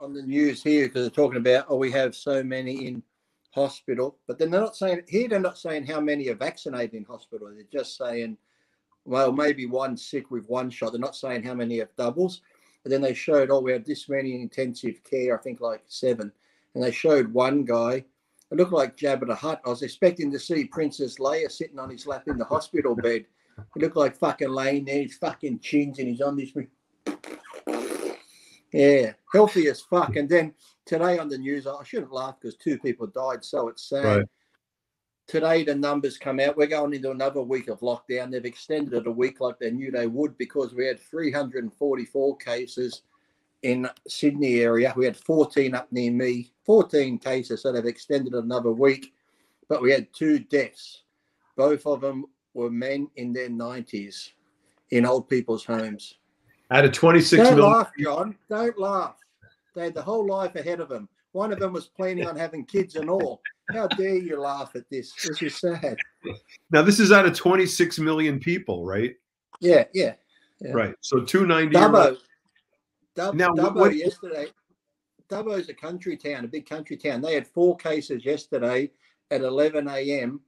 on the news here because they're talking about, oh, we have so many in hospital, but then they're not saying here. They're not saying how many are vaccinated in hospital. They're just saying, well, maybe one sick with one shot. They're not saying how many have doubles. And then they showed, oh, we have this many in intensive care. I think like 7. And they showed one guy. It looked like Jabba the Hutt. I was expecting to see Princess Leia sitting on his lap in the hospital bed. He looked like fucking laying there, his fucking chins, and he's on this. Yeah, healthy as fuck. And then today on the news, I shouldn't laugh because 2 people died, so it's sad. Right. Today the numbers come out. We're going into another week of lockdown. They've extended it a week like they knew they would because we had 344 cases in Sydney area. We had 14 up near me, 14 cases, so they've extended another week. But we had 2 deaths. Both of them were men in their 90s in old people's homes. Out of 26 million. Don't laugh, John. Don't laugh. They had the whole life ahead of them. One of them was planning on having kids and all. How dare you laugh at this? This is sad. Now, this is out of 26 million people, right? Yeah. Right. So 290. Dubbo yesterday. Dubbo's a country town, a big country town. They had 4 cases yesterday at 11 a.m.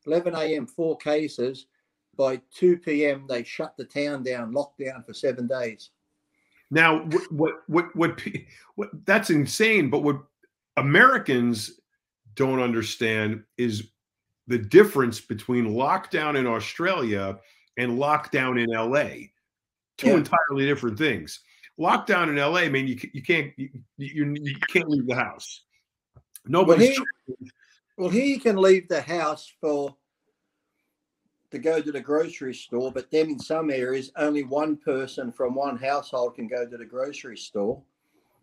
11 a.m., 4 cases. By 2 p.m., they shut the town down, locked down for 7 days. Now, what that's insane. But what Americans don't understand is the difference between lockdown in Australia and lockdown in LA. 2 entirely different things. Lockdown in LA, I mean, you can't leave the house. Nobody's. Well, here you can leave the house to go to the grocery store, but then in some areas, only one person from one household can go to the grocery store.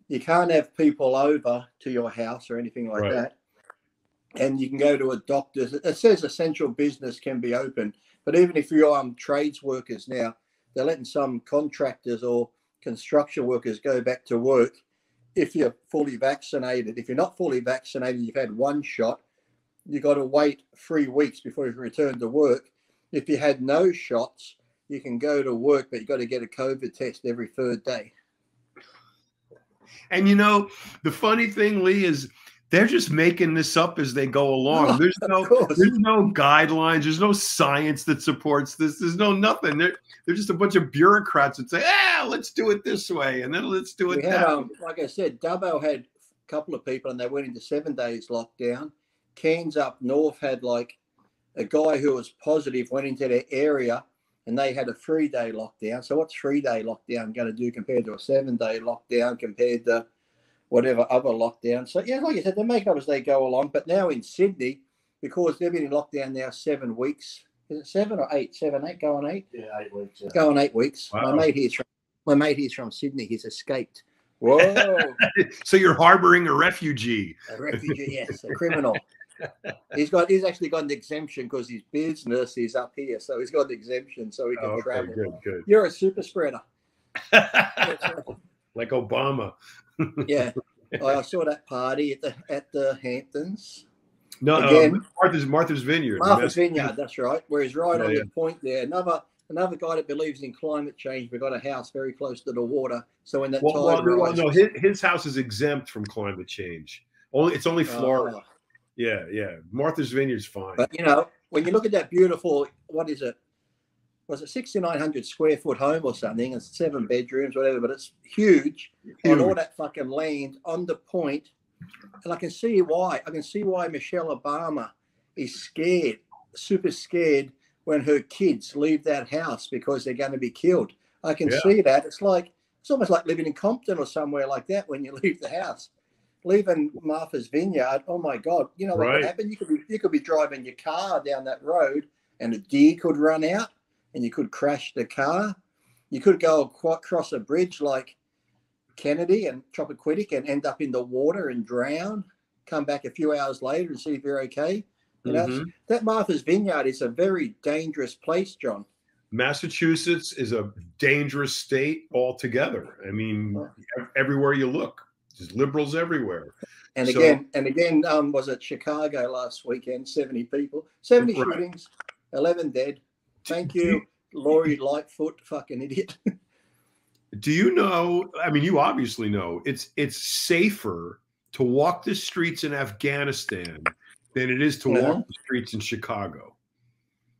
You can't have people over to your house or anything like that. And you can go to a doctor's. It says essential business can be open, but even if you're trades workers now, they're letting some contractors or construction workers go back to work if you're fully vaccinated. If you're not fully vaccinated, you've had 1 shot, you've got to wait 3 weeks before you return to work. If you had no shots, you can go to work, but you've got to get a COVID test every 3rd day. And, you know, the funny thing, Lee, is they're just making this up as they go along. Oh, there's no guidelines. There's no science that supports this. There's no nothing. They're just a bunch of bureaucrats that say, let's do it this way, and then let's do it that way. Like I said, Dubbo had a couple of people, and they went into 7 days lockdown. Cairns up north had like a guy who was positive went into their area and they had a 3-day lockdown. So what's 3-day lockdown going to do compared to a 7-day lockdown compared to whatever other lockdown? So, yeah, like I said, they make up as they go along. But now in Sydney, because they've been in lockdown now 7 weeks, is it 7 or 8? 7, 8, going 8? Yeah, 8 weeks. Yeah. Going 8 weeks. Wow. My mate here's from Sydney. He's escaped. Whoa. So you're harboring a refugee. A refugee, yes, a criminal. He's actually got an exemption because his business is up here, so he's got an exemption so he can travel. Good. You're a super spreader. Like Obama. Yeah. I saw that party at the Hamptons. No, again, Martha's Vineyard. Martha's Vineyard, that's right. Where he's right on the point there. Another guy that believes in climate change. We've got a house very close to the water, so when that tide rises, no, his house is exempt from climate change. It's only Florida. Yeah. Martha's Vineyard's fine. But, you know, when you look at that beautiful, what is it? Was it 6,900 square foot home or something? It's 7 bedrooms, whatever, but it's huge. On all that fucking land on the point. And I can see why. I can see why Michelle Obama is scared, super scared when her kids leave that house because they're going to be killed. I can see that. It's almost like living in Compton or somewhere like that when you leave the house. Leaving Martha's Vineyard, oh my God! You know what could happen? You could be driving your car down that road, and a deer could run out, and you could crash the car. You could go across a bridge like Kennedy and Chappaquiddick and end up in the water and drown. Come back a few hours later and see if you're okay. You know, that Martha's Vineyard is a very dangerous place, John. Massachusetts is a dangerous state altogether. I mean, everywhere you look. There's liberals everywhere. And again, was it Chicago last weekend? 70 people, 70 shootings, 11 dead. Thank you, Lori Lightfoot, fucking idiot. Do you know? I mean, you obviously know it's safer to walk the streets in Afghanistan than it is to walk the streets in Chicago.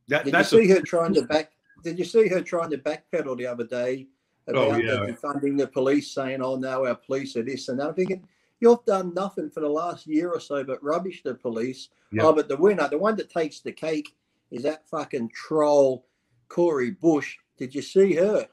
Did you see her trying to backpedal the other day about the defunding the police, saying, "Oh no, our police are this and that"? I'm thinking, you've done nothing for the last year or so but rubbish the police. Yep. Oh, but the winner, the one that takes the cake, is that fucking troll, Cori Bush. Did you see her?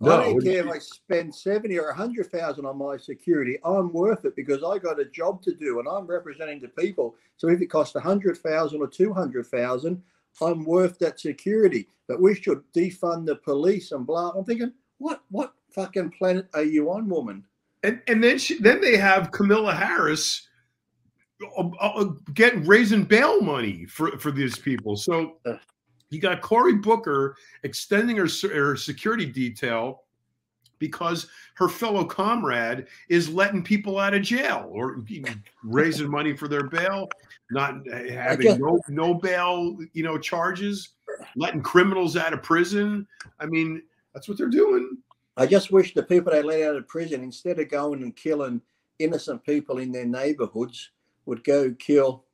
No, I don't care if I spend 70 or 100,000 on my security. I'm worth it because I got a job to do and I'm representing the people. So if it costs 100,000 or 200,000, I'm worth that security. But we should defund the police and blah. I'm thinking, what fucking planet are you on, woman? And then they have Kamala Harris raising bail money for these people. So you got Cory Booker extending her security detail because her fellow comrade is letting people out of jail or raising money for their bail, not having no bail, charges, letting criminals out of prison. I mean, that's what they're doing. I just wish the people they let out of prison, instead of going and killing innocent people in their neighborhoods, would go kill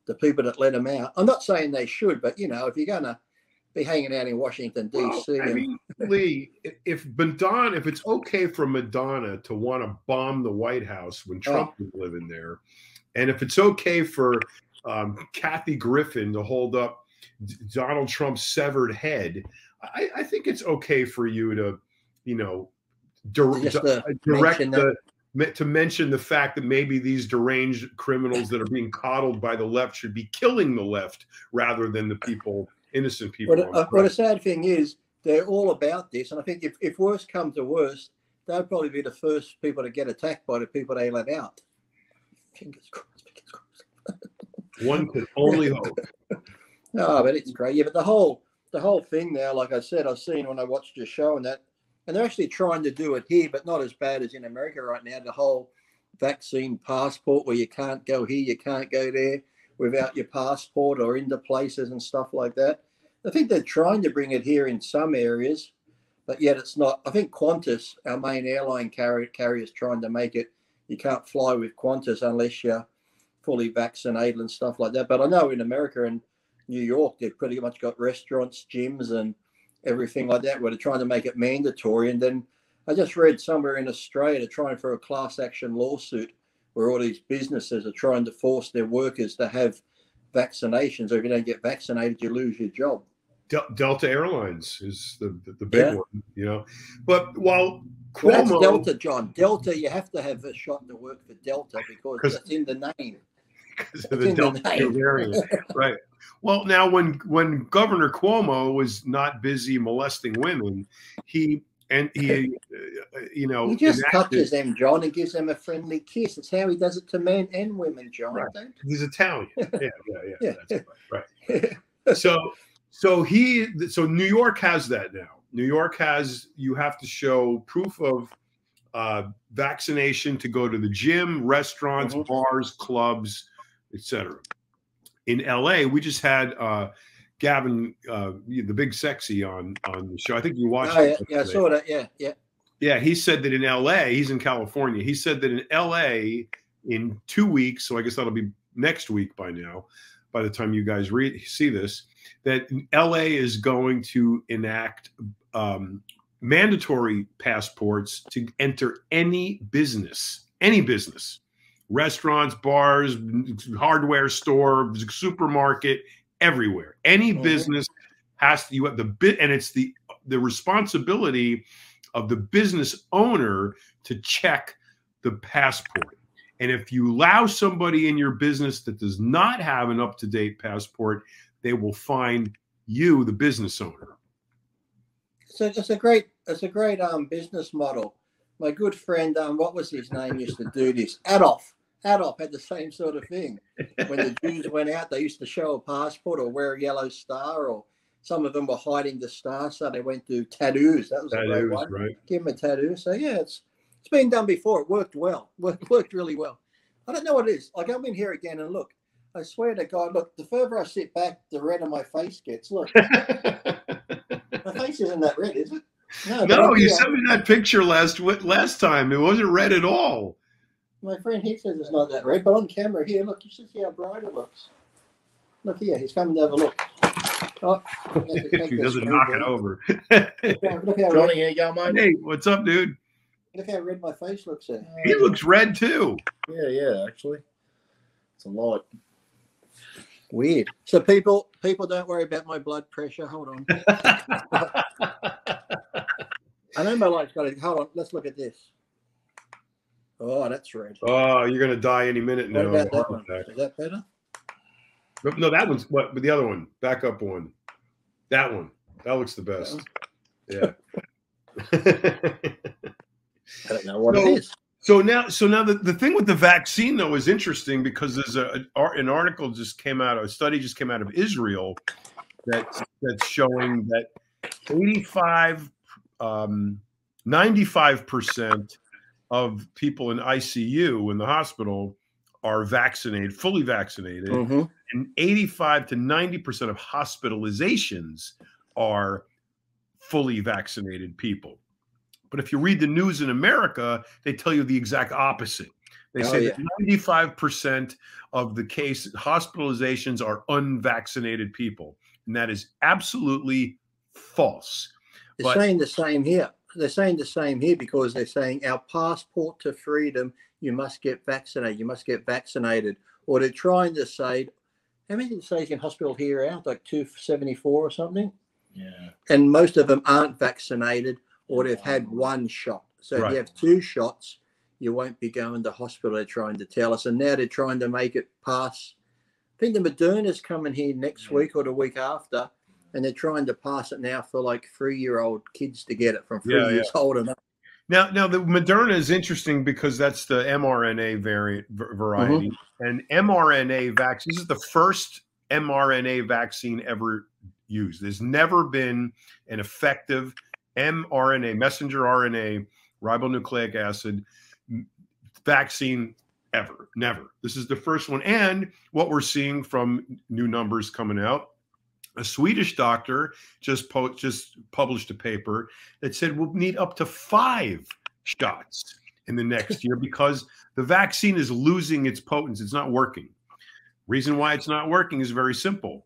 the people that let them out. I'm not saying they should, but if you're gonna be hanging out in Washington D.C. I mean, Lee, if it's okay for Madonna to want to bomb the White House when Trump was living there, and if it's okay for Kathy Griffin to hold up Donald Trump's severed head, I think it's okay for you to, to mention the fact that maybe these deranged criminals that are being coddled by the left should be killing the left rather than the people, innocent people. Well, the sad thing is they're all about this, and I think if worse comes to worse, they'll probably be the first people to get attacked by the people they let out. Fingers crossed. One can only hope. No, but it's great. Yeah, but the whole thing now, like I said, I've seen when I watched your show and that. And they're actually trying to do it here, but not as bad as in America right now. The whole vaccine passport where you can't go here, you can't go there without your passport or into places and stuff like that. I think they're trying to bring it here in some areas, but yet it's not. I think Qantas, our main airline carrier, is trying to make it. You can't fly with Qantas unless you're fully vaccinated and stuff like that. But I know in America and New York, they've pretty much got restaurants, gyms, and everything like that, where they're trying to make it mandatory. And then I just read somewhere in Australia they're trying for a class action lawsuit where all these businesses are trying to force their workers to have vaccinations, or if you don't get vaccinated, you lose your job. Delta Airlines is the big one, But while Cuomo, that's Delta, John. Delta, you have to have a shot to work for Delta because it's in the name. Because of the Delta variant, right? Well, now when Governor Cuomo was not busy molesting women, he just touches them, John, and gives them a friendly kiss. It's how he does it to men and women, John. Right. He's Italian. Yeah. That's right. So New York has that now. New York you have to show proof of vaccination to go to the gym, restaurants, bars, clubs, etc. In LA, we just had Gavin, the big sexy, on the show. I think you watched it. Yeah, I saw that. Yeah. Yeah, he said that in LA, he's in California. He said that in LA, in 2 weeks, so I guess that'll be next week by now, by the time you guys see this, that LA is going to enact mandatory passports to enter any business, restaurants, bars, hardware store, supermarket, everywhere. Any business has to, and it's the responsibility of the business owner to check the passport. And if you allow somebody in your business that does not have an up-to-date passport, they will fine you, the business owner. So it's a great business model. My good friend, what was his name, used to do this. Adolf had the same sort of thing. When the Jews went out, they used to show a passport or wear a yellow star, or some of them were hiding the star, so they went to tattoos. That was a great one. Right. Give them a tattoo. So yeah, it's been done before. It worked well. Worked really well. I don't know what it is. I come in here again and look. I swear to God, look, the further I sit back, the redder my face gets. Look. My face isn't that red, is it? No, No, you sent me that picture last time. It wasn't red at all. My friend here says it's not that red, but on camera here, look, you should see how bright it looks. Look here, he's coming to have a look. Oh, if he doesn't knock it over. Look how Johnny, here you go, mate. Hey, what's up, dude? Look how red my face looks there. He looks red too. Yeah, actually. It's a lot. Weird. So people don't worry about my blood pressure. Hold on. I know my light's got it. Hold on, let's look at this. Oh, that's red. Oh, you're gonna die any minute now. What about that one? Is that better? No, that one's what? The other one, backup one. That one. That looks the best. Yeah. I don't know what it is. So now the thing with the vaccine though is interesting because there's an article just came out, a study just came out of Israel that's showing that 95% of people in ICU in the hospital are vaccinated, fully vaccinated, and 85 to 90% of hospitalizations are fully vaccinated people. But if you read the news in America, they tell you the exact opposite. They say that 95% of the hospitalizations are unvaccinated people. And that is absolutely false. They're saying the same here. They're saying the same here because they're saying our passport to freedom, you must get vaccinated. You must get vaccinated. Or they're trying to say, how many did it say in hospital here out? Like 274 or something? Yeah. And most of them aren't vaccinated or they've had one shot. So if you have 2 shots, you won't be going to hospital, they're trying to tell us. And now they're trying to make it pass. I think the Moderna's coming here next week or the week after, and they're trying to pass it now for like 3-year-old kids to get it from 3 years old and up. Now the Moderna is interesting because that's the mRNA variety. And mRNA vaccine, this is the first mRNA vaccine ever used. There's never been an effective mRNA, messenger RNA, ribonucleic acid vaccine ever. Never. This is the first one. And what we're seeing from new numbers coming out, a Swedish doctor just published a paper that said we'll need up to 5 shots in the next year because the vaccine is losing its potency. It's not working. Reason why it's not working is very simple.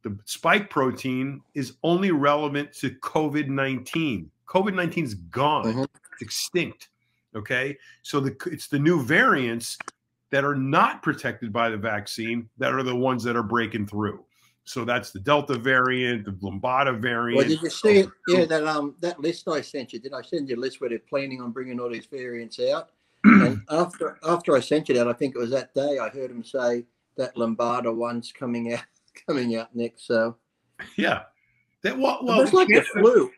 The spike protein is only relevant to COVID-19. COVID-19 is gone. It's extinct. Okay? So it's the new variants that are not protected by the vaccine that are the ones that are breaking through. So that's the Delta variant, the Lambda variant. Well, did you see it? Yeah, that list I sent you. Did I send you a list where they're planning on bringing all these variants out? And after I sent you that, I think it was that day, I heard them say that Lambda one's coming out next. So yeah, it's like the flu.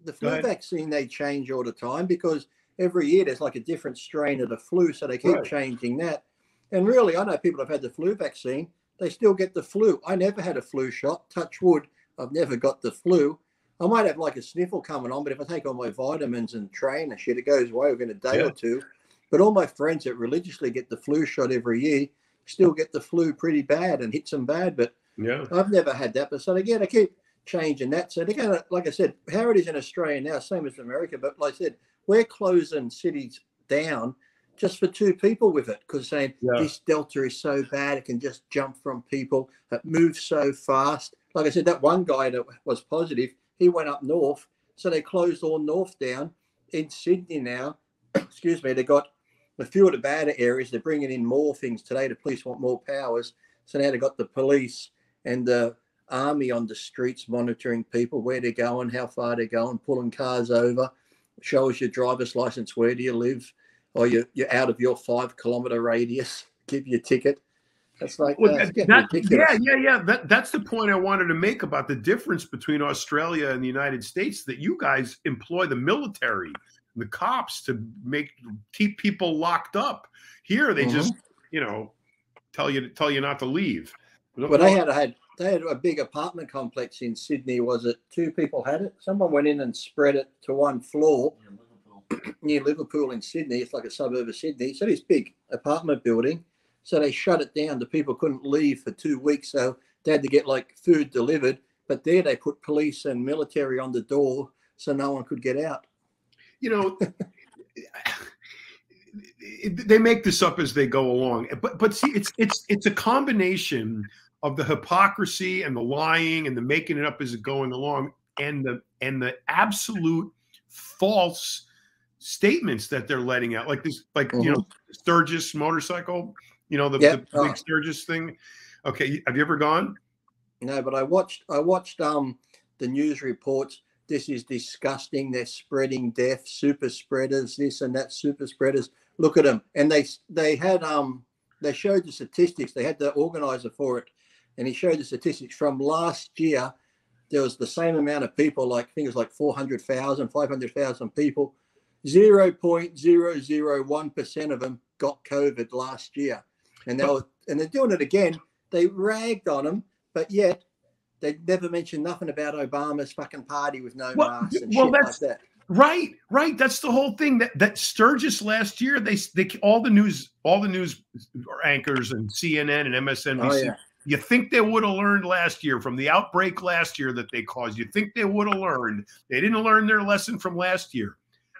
The flu vaccine they change all the time because every year there's like a different strain of the flu, so they keep changing that. And really, I know people have had the flu vaccine. They still get the flu. I never had a flu shot. Touch wood, I've never got the flu. I might have like a sniffle coming on, but if I take all my vitamins and train and shit, it goes away within a day or two. But all my friends that religiously get the flu shot every year still get the flu pretty bad and hits them bad. But I've never had that. But so again, I keep changing that. So they're going to, like I said, how it is in Australia now, same as America. But like I said, we're closing cities down just for 2 people with it because saying this Delta is so bad, it can just jump from people. It moves so fast. Like I said, that one guy that was positive, he went up north. So they closed all north down. In Sydney now, excuse me, they got a few of the bad areas. They're bringing in more things today. The police want more powers. So now they've got the police and the army on the streets monitoring people, where they're going, how far they're going, pulling cars over, show us your driver's license, where do you live, or you're out of your 5-kilometer radius, give you a ticket. That's like it's getting ridiculous. That's the point I wanted to make about the difference between Australia and the United States, that you guys employ the military, the cops to keep people locked up. Here they just tell you not to leave. But they had a big apartment complex in Sydney. Was it 2 people had it? Someone went in and spread it to 1 floor near Liverpool in Sydney. It's like a suburb of Sydney. So this big apartment building. So they shut it down. The people couldn't leave for 2 weeks. So they had to get like food delivered. But there they put police and military on the door so no one could get out. You know, they make this up as they go along. But see, it's a combination of the hypocrisy and the lying and the making it up as it going along, and the absolute false statements that they're letting out, like this, like you know, Sturgis motorcycle, you know, the big Sturgis thing. Okay, have you ever gone? No, but I watched the news reports. This is disgusting. They're spreading death, super spreaders, this and that, super spreaders. Look at them. And they showed the statistics. They had the organizer for it, and he showed the statistics from last year. There was the same amount of people, like I think it was like 400,000, 500,000 people. 0.001% of them got COVID last year, and they're doing it again. They ragged on them, but yet they never mentioned nothing about Obama's fucking party with no masks and shit like that. Right. That's the whole thing. That Sturgis last year, they all the news anchors and CNN and MSNBC. You think they would have learned last year from the outbreak last year that they caused? You think they would have learned? They didn't learn their lesson from last year.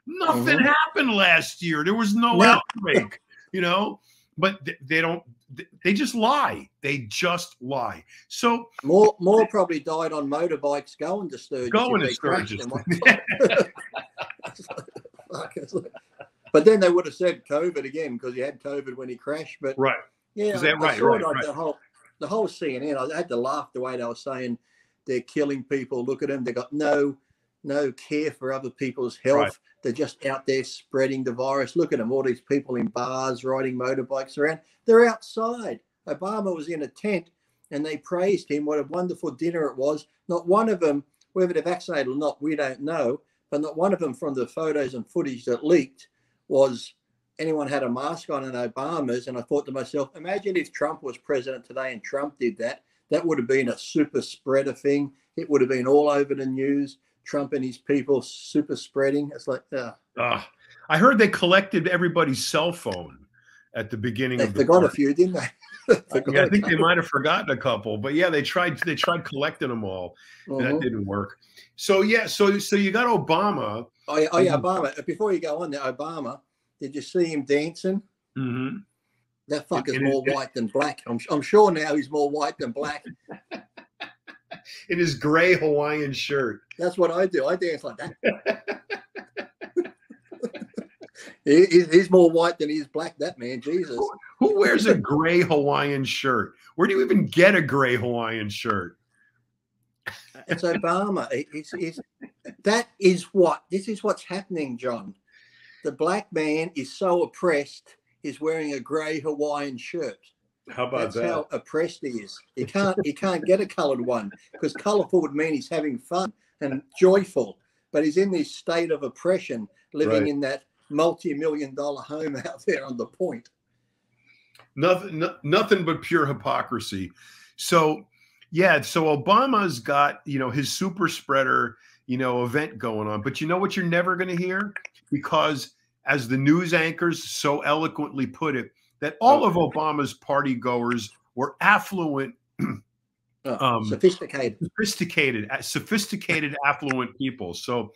Nothing happened last year. There was no outbreak, you know. But they don't. They just lie. They just lie. So more probably died on motorbikes going to Sturgis. But then they would have said COVID again because he had COVID when he crashed. But yeah, I saw it on the whole CNN. I had to laugh the way they were saying they're killing people. Look at them. They got no care for other people's health. They're just out there spreading the virus. Look at them, all these people in bars riding motorbikes around. They're outside. Obama was in a tent and they praised him. What a wonderful dinner it was. Not one of them, whether they're vaccinated or not, we don't know. But not one of them from the photos and footage that leaked was anyone had a mask on in Obama's. And I thought to myself, imagine if Trump was president today and Trump did that. That would have been a super spreader thing. It would have been all over the news. Trump and his people super spreading. It's like, I heard they collected everybody's cell phone at the beginning of the forgot a few, didn't they? Yeah, I think they might have forgotten a couple, but yeah, they tried collecting them all. And that didn't work. So yeah, so you got Obama. Oh yeah, Obama. Before you go on there, Obama, did you see him dancing? That fucker's more white than black. I'm sure now he's more white than black. In his gray Hawaiian shirt. That's what I do. I dance like that. He's more white than he's black, that man. Jesus. Who wears a gray Hawaiian shirt? Where do you even get a gray Hawaiian shirt? It's Obama. This is what's happening, John. The black man is so oppressed, he's wearing a gray Hawaiian shirt. How about that? That's how oppressed he is. He can't get a coloured one because colourful would mean he's having fun and joyful. But he's in this state of oppression, living in that multi-million-dollar home out there on the point. Nothing but pure hypocrisy. So yeah, so Obama's got, you know, his super spreader, you know, event going on. But you know what you're never going to hear? Because as the news anchors so eloquently put it, that all of Obama's party goers were affluent, sophisticated, affluent people. So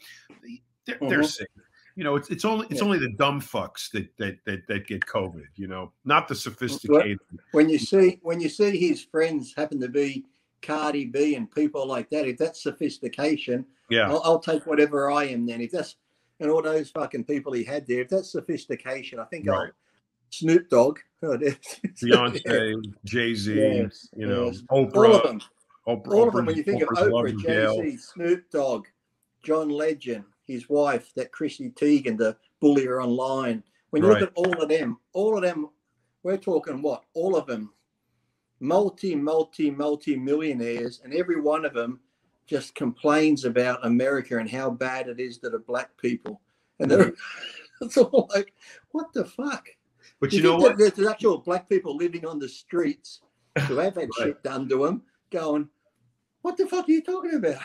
they're safe. You know, it's only the dumb fucks that get COVID. You know, not the sophisticated. When you see his friends happen to be Cardi B and people like that, if that's sophistication, I'll take whatever I am then. If that's and all those fucking people he had there, if that's sophistication, I think I'll. Snoop Dogg, Beyonce, Jay-Z, you know, Oprah, all of them. All of them. When you think Oprah's of Oprah, Jay-Z, Snoop Dogg, John Legend, his wife, that Chrissy Teigen, the bullier online. When you look at all of them, we're talking what? All of them, multi-millionaires, and every one of them just complains about America and how bad it is to the black people. And it's all like, what the fuck? But you know what? There's actual black people living on the streets who have had shit done to them going, what the fuck are you talking about?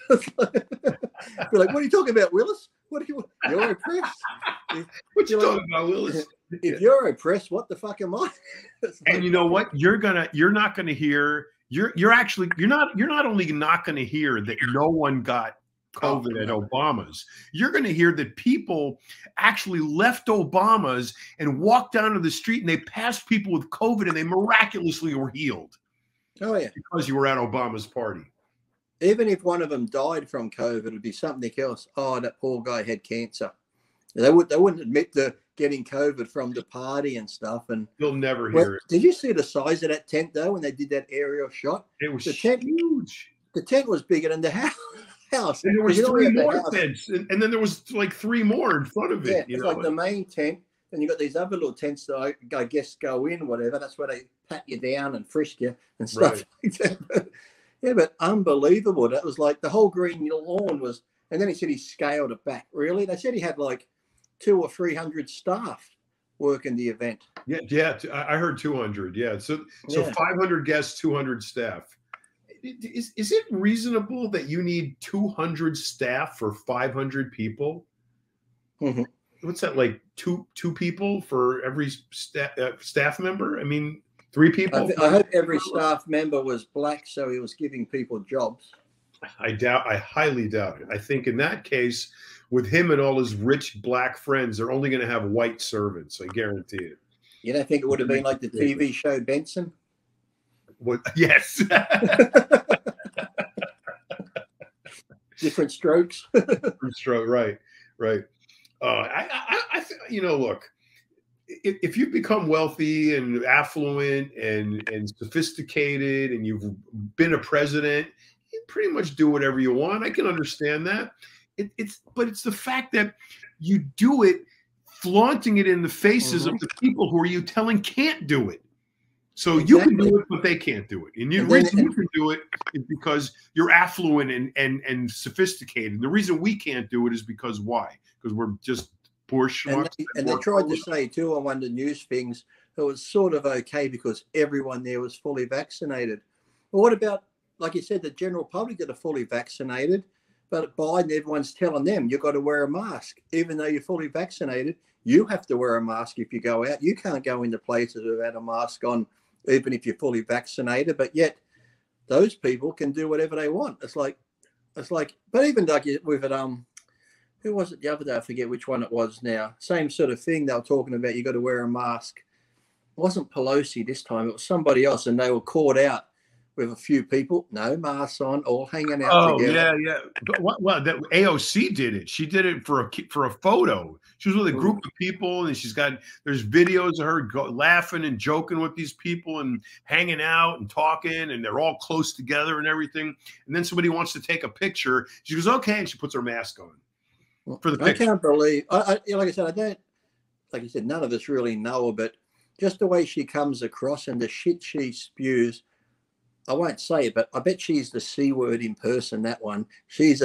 We're like, what are you talking about, Willis? You're oppressed. What you talking about, Willis? If you're oppressed, what the fuck am I? And you know what? You're not gonna hear you're not only not going to hear that no one got COVID at Obama's, you're going to hear that people actually left Obama's and walked down to the street and they passed people with COVID and they miraculously were healed. Oh yeah, because you were at Obama's party. Even if one of them died from COVID, it would be something else. Oh, that poor guy had cancer. They wouldn't admit to getting COVID from the party and stuff. And you'll never hear it. Did you see the size of that tent though when they did that aerial shot? It was huge. The tent was bigger than the house. And there was 3 more tents, and then there was like 3 more in front of it. Yeah, it's like the main tent, and you got these other little tents that I guess go in, whatever. That's where they pat you down and frisk you and stuff like that. Yeah, but unbelievable. That was like the whole green lawn was, and then he said he scaled it back. Really? They said he had like 200 or 300 staff working the event. Yeah, I heard 200. Yeah, so 500 guests, 200 staff. Is it reasonable that you need 200 staff for 500 people? Mm-hmm. What's that, like two people for every staff member? I mean, 3 people. I hope every staff member was black, so he was giving people jobs. I highly doubt it. I think in that case, with him and all his rich black friends, they're only going to have white servants. I guarantee it. You don't think it would have been like the TV show Benson? What? Yes. Different strokes. Different stroke. Right. I look, if you become wealthy and affluent and sophisticated and you've been a president, you pretty much do whatever you want. I can understand that. But it's the fact that you do it, flaunting it in the faces of the people who are you telling can't do it. So you can do it, but they can't do it. And the reason you can do it is because you're affluent and sophisticated. The reason we can't do it is because why? Because we're just poor schmucks. And they tried to say too on one of the news things it was sort of okay because everyone there was fully vaccinated. But what about, like you said, the general public that are fully vaccinated, but at Biden, everyone's telling them you've got to wear a mask. Even though you're fully vaccinated, you have to wear a mask if you go out. You can't go into places without a mask on, even if you're fully vaccinated. But yet those people can do whatever they want. It's like, but even like with it, who was it the other day? I forget which one it was now. Same sort of thing. They were talking about you got to wear a mask. It wasn't Pelosi this time. It was somebody else, and they were caught out with a few people, no masks on, all hanging out together. Oh, yeah. Well, that AOC did it. She did it for a photo. She was with a group of people, and there's videos of her laughing and joking with these people and hanging out and talking, and they're all close together and everything. And then somebody wants to take a picture. She goes, okay, and she puts her mask on for the picture. I can't believe, like I said, I don't, like you said, none of us really know her, but just the way she comes across and the shit she spews, I won't say it, but I bet she's the C word in person, that one. She's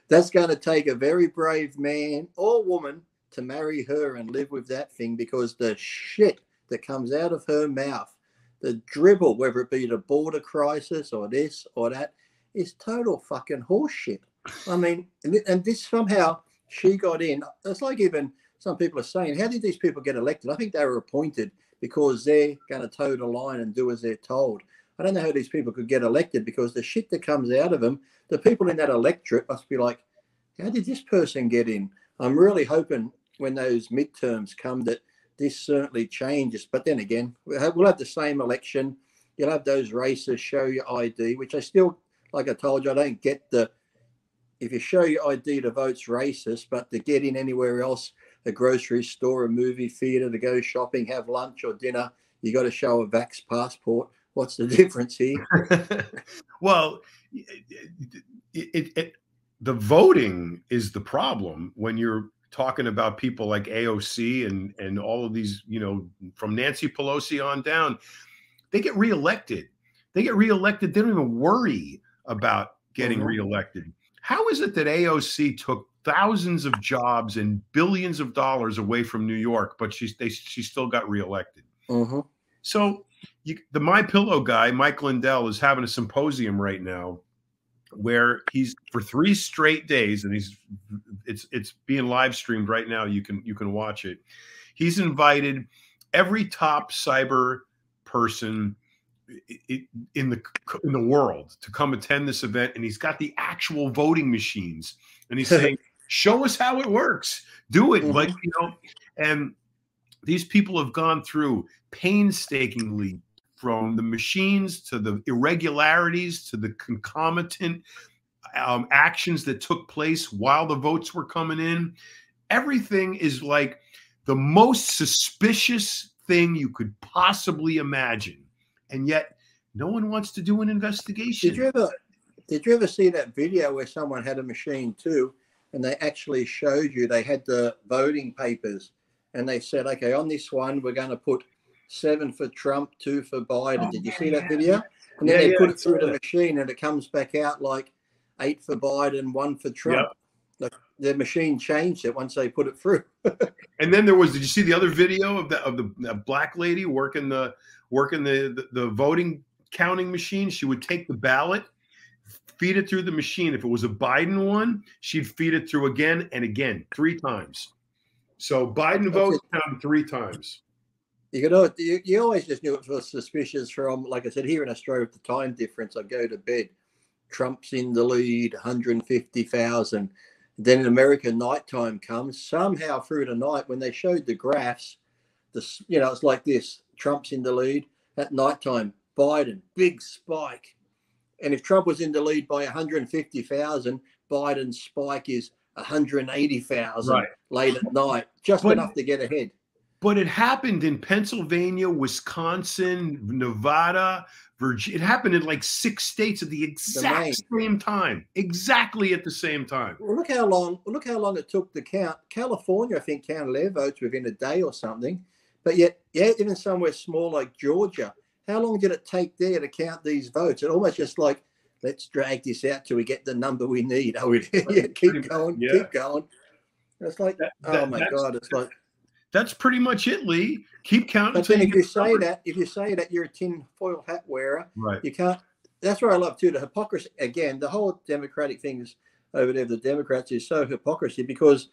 that's going to take a very brave man or woman to marry her and live with that thing, because the shit that comes out of her mouth, the dribble, whether it be the border crisis or this or that, is total fucking horseshit. I mean, and this somehow she got in. It's like even some people are saying, how did these people get elected? I think they were appointed because they're going to toe the line and do as they're told. I don't know how these people could get elected, because the shit that comes out of them, the people in that electorate must be like, how did this person get in? I'm really hoping when those midterms come that this certainly changes. But then again, we'll have the same election. You'll have those racists show your ID, which I still, like I told you, I don't get if you show your ID, the vote's racist, but to get in anywhere else, a grocery store, a movie theater, to go shopping, have lunch or dinner, you got to show a vax passport. What's the difference here? Well, the voting is the problem when you're talking about people like AOC and all of these, from Nancy Pelosi on down. They get reelected. They don't even worry about getting reelected. How is it that AOC took thousands of jobs and billions of dollars away from New York, but she still got reelected? So the MyPillow guy, Mike Lindell, is having a symposium right now where he's, for 3 straight days, and it's being live streamed right now. You can watch it. He's invited every top cyber person in the world to come attend this event, and he's got the actual voting machines, and he's saying, "Show us how it works. Do it." Like, you know, and these people have gone through painstakingly, from the machines to the irregularities to the concomitant actions that took place while the votes were coming in. Everything is like the most suspicious thing you could possibly imagine, and yet no one wants to do an investigation. Did you ever see that video where someone had a machine too, and they actually showed you, they had the voting papers, and they said, okay, on this one we're going to put 7 for Trump, 2 for Biden. Did you see that video? And then they put it through the machine, and it comes back out like 8 for Biden, 1 for Trump. Yep. The machine changed it once they put it through. And then there was, did you see the other video of the black lady working the voting counting machine? She would take the ballot, feed it through the machine. If it was a Biden one, she'd feed it through again and again, 3 times. So Biden votes counted 3 times. You always just knew it was suspicious from, like I said, here in Australia with the time difference, I go to bed, Trump's in the lead, 150,000. Then in America, nighttime comes. Somehow through the night, when they showed the graphs, it's like this: Trump's in the lead. At nighttime, Biden, big spike. And if Trump was in the lead by 150,000, Biden's spike is 180,000 late at night, just enough to get ahead. But it happened in Pennsylvania, Wisconsin, Nevada, Virginia. It happened in like 6 states at the exact same time. Exactly at the same time. Well, look how long it took to count. California, I think, counted their votes within a day or something. But yet, even somewhere small like Georgia, how long did it take there to count these votes? It almost just like, let's drag this out till we get the number we need. Oh, keep going. It's like, oh my God, it's like. That's pretty much it, Lee. Keep counting. But then if you say that you're a tinfoil hat wearer, right? You can't. That's what I love too. The hypocrisy again. The whole Democratic thing is over there. The Democrats is so hypocrisy because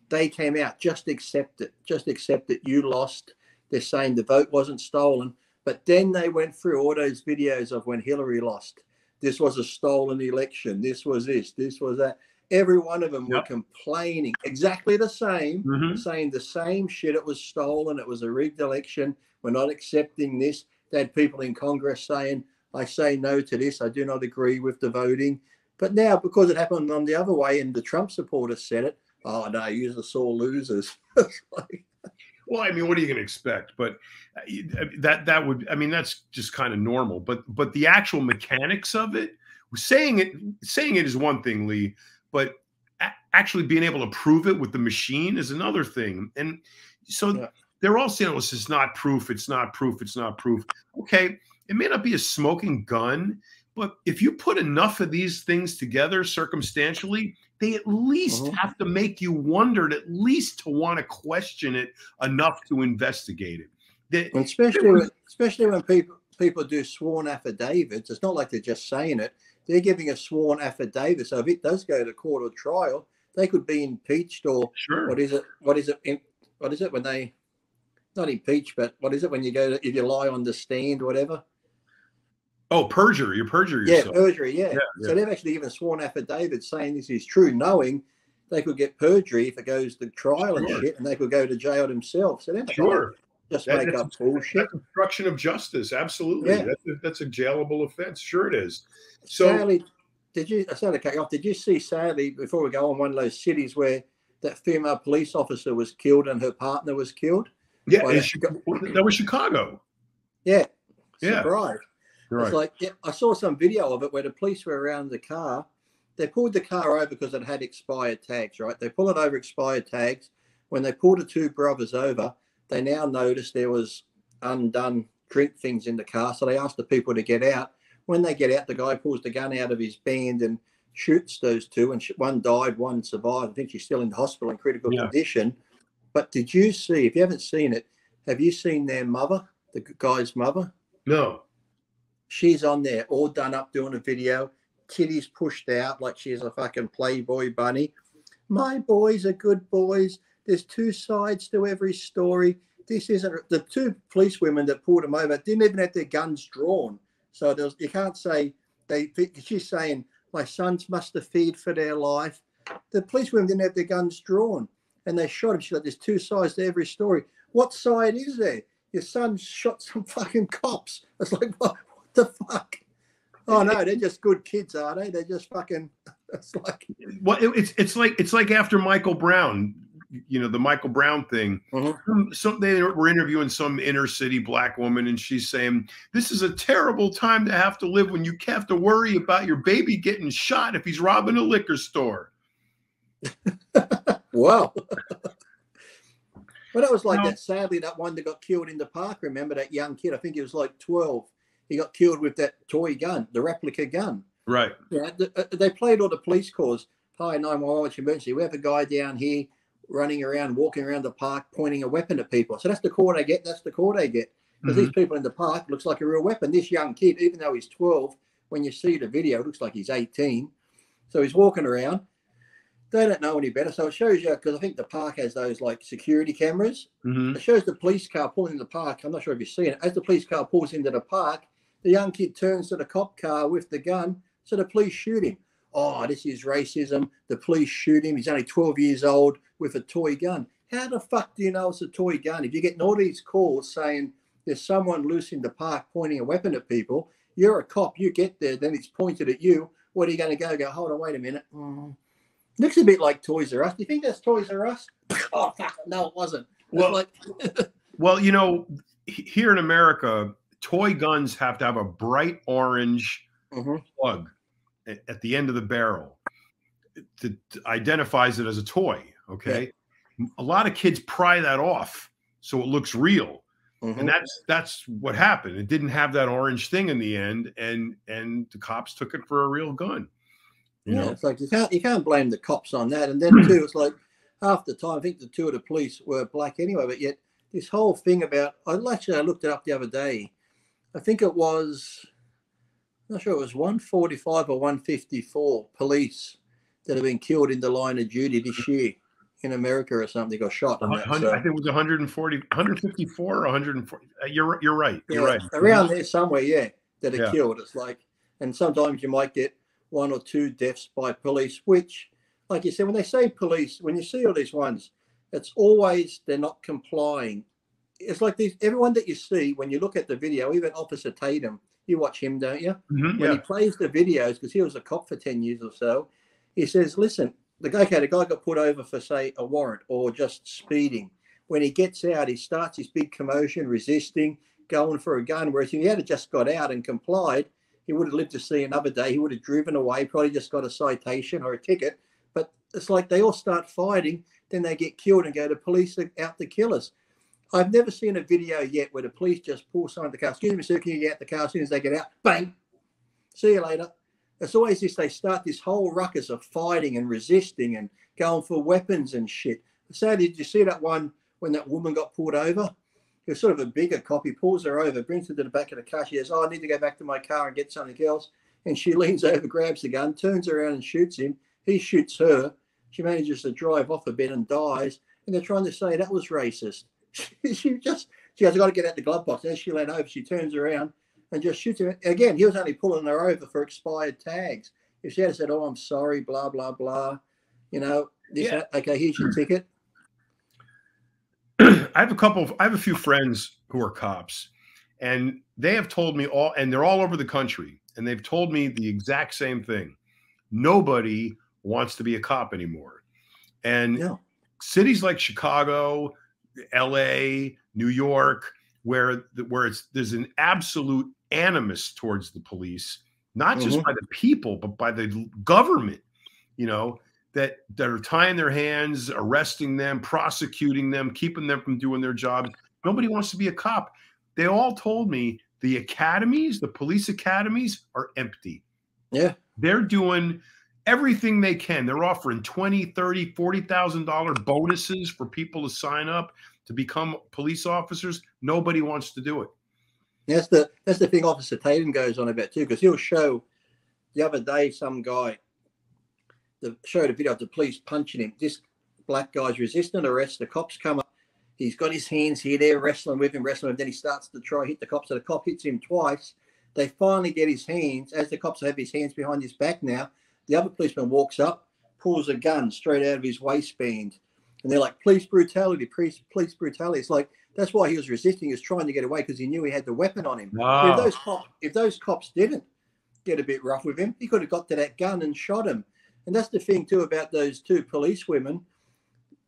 they came out, just accept it. You lost. They're saying the vote wasn't stolen, but then they went through all those videos of when Hillary lost. This was a stolen election. This was this. This was that. Every one of them were complaining exactly the same, saying the same shit. It was stolen. It was a rigged election. We're not accepting this. They had people in Congress saying, I say no to this. I do not agree with the voting. But now, because it happened on the other way and the Trump supporters said it, oh, no, you're the sore losers. Well, I mean, what are you going to expect? But that would, I mean, that's just kind of normal. But the actual mechanics of it, saying it is one thing, Lee. But actually being able to prove it with the machine is another thing. And so they're all saying, well, this is not proof. It's not proof. It's not proof. Okay. It may not be a smoking gun, but if you put enough of these things together circumstantially, they at least have to make you wonder, at least to want to question it enough to investigate it. Especially when people do sworn affidavits, it's not like they're just saying it. They're giving a sworn affidavit. So if it does go to court or trial, they could be impeached or what is it when they, not impeached, but what is it when you if you lie on the stand or whatever? Oh, perjury. You perjure yourself. Yeah, perjury, yeah. So they've actually given sworn affidavits saying this is true, knowing they could get perjury if it goes to trial and shit, and they could go to jail themselves. So they're not just make up bullshit. That's obstruction of justice. Absolutely. Yeah. That's a jailable offense. Sure it is. So, sadly, did you see, sadly, before we go on, one of those cities where that female police officer was killed and her partner was killed? Yeah, that was Chicago. Yeah. Yeah. Surprise. Right. It's like, I saw some video of it where the police were around the car. They pulled the car over because it had expired tags, right? They pull it over expired tags. When they pulled the 2 brothers over, they now noticed there was undone drink things in the car. So they asked the people to get out. When they get out, the guy pulls the gun out of his band and shoots those 2. And one died, one survived. I think she's still in the hospital in critical condition. But did you see, if you haven't seen it, have you seen their mother, the guy's mother? No. She's on there all done up doing a video. Titties pushed out like she's a fucking Playboy bunny. My boys are good boys. There's 2 sides to every story. this isn't the two police women that pulled him over didn't even have their guns drawn. So you can't say she's saying my sons must have feared for their life. The police women didn't have their guns drawn and they shot him. She's like, there's two sides to every story. What side is there? Your son shot some fucking cops. It's like, what the fuck? Oh no, they're just good kids, are they? They're just fucking. It's like, well, it's like after Michael Brown, you know, the Michael Brown thing. So they were interviewing some inner city black woman, and she's saying, "This is a terrible time to have to live when you have to worry about your baby getting shot if he's robbing a liquor store." Wow. But it was like that. Sadly, that one that got killed in the park. Remember that young kid? I think he was like 12. He got killed with that toy gun, the replica gun. Right. Yeah. They played all the police calls. Hi, 911, what's your emergency? We have a guy down here running around, walking around the park, pointing a weapon at people. So that's the call they get. That's the call they get. Because these people in the park looks like a real weapon. This young kid, even though he's 12, when you see the video, it looks like he's 18. So he's walking around. They don't know any better. So it shows you, because I think the park has those like security cameras. It shows the police car pulling in the park. I'm not sure if you've seen it. As the police car pulls into the park, the young kid turns to the cop car with the gun. So the police shoot him. Oh, this is racism. The police shoot him. He's only 12 years old with a toy gun. How the fuck do you know it's a toy gun? If you're getting all these calls saying there's someone loose in the park pointing a weapon at people, you're a cop. You get there, then it's pointed at you. What are you going to go? Go, hold on, wait a minute. Looks a bit like Toys R Us. Do you think that's Toys R Us? Oh, fuck. No, it wasn't. Well, well, you know, here in America, toy guns have to have a bright orange plug at the end of the barrel that identifies it as a toy. Okay. Yeah. A lot of kids pry that off so it looks real. And that's what happened. It didn't have that orange thing in the end, and the cops took it for a real gun. You know? It's like you can't blame the cops on that. And then too, it's like half the time, I think the two of the police were black anyway, but yet this whole thing about, I looked it up the other day. I think it was, I'm not sure, it was 145 or 154 police that have been killed in the line of duty this year in America or something, got shot. I think it was 140, 154 or 140. You're right. You're right. Around there somewhere, that are killed. It's like, and sometimes you might get one or two deaths by police, which, like you said, when they say police, when you see all these ones, it's always they're not complying. It's like these, everyone that you see, when you look at the video, even Officer Tatum, you watch him, don't you? When he plays the videos, because he was a cop for 10 years or so, he says, listen, the guy got put over for, say, a warrant or just speeding. When he gets out, he starts his big commotion, resisting, going for a gun, whereas if he had just got out and complied, he would have lived to see another day. He would have driven away, probably just got a citation or a ticket. But it's like they all start fighting, then they get killed and go to police out to kill us. I've never seen a video yet where the police just pull someone in the car. Excuse me, sir, can you get out the car? As soon as they get out, bang, see you later. It's always this, they start this whole ruckus of fighting and resisting and going for weapons and shit. So did you see that one when that woman got pulled over? It was sort of a bigger cop. He pulls her over, brings her to the back of the car. She says, I need to go back to my car and get something else. And she leans over, grabs the gun, turns around and shoots him. He shoots her. She manages to drive off a bit and dies. And they're trying to say that was racist. She has got to get out the glove box. As she leaned over, she turns around and just shoots him. Again, he was only pulling her over for expired tags. If she had said, oh, I'm sorry, blah, blah, blah, that, okay, here's your ticket. I have a few friends who are cops, and they have told me and they're all over the country, and they've told me the exact same thing. Nobody wants to be a cop anymore. And cities like Chicago, LA, New York, where there's an absolute animus towards the police, not just by the people, but by the government, that are tying their hands, arresting them, prosecuting them, keeping them from doing their jobs. Nobody wants to be a cop. They all told me the academies, the police academies, are empty. Yeah. They're doing everything they can. They're offering $20,000, $30,000, $40,000 bonuses for people to sign up to become police officers. Nobody wants to do it. That's the thing Officer Tatum goes on about too, because he'll show the other day some guy showed a video of the police punching him. This black guy's resisting arrest. The cops come up. He's got his hands here, they're wrestling with him. Then he starts to try hit the cop. So the cop hits him twice. They finally get his hands. As the cops have his hands behind his back now, the other policeman walks up, pulls a gun straight out of his waistband. And they're like, police brutality, police brutality. It's like, that's why he was resisting. He was trying to get away because he knew he had the weapon on him. Wow. If those cops didn't get a bit rough with him, he could have got to that gun and shot him. And that's the thing, too, about those two police women.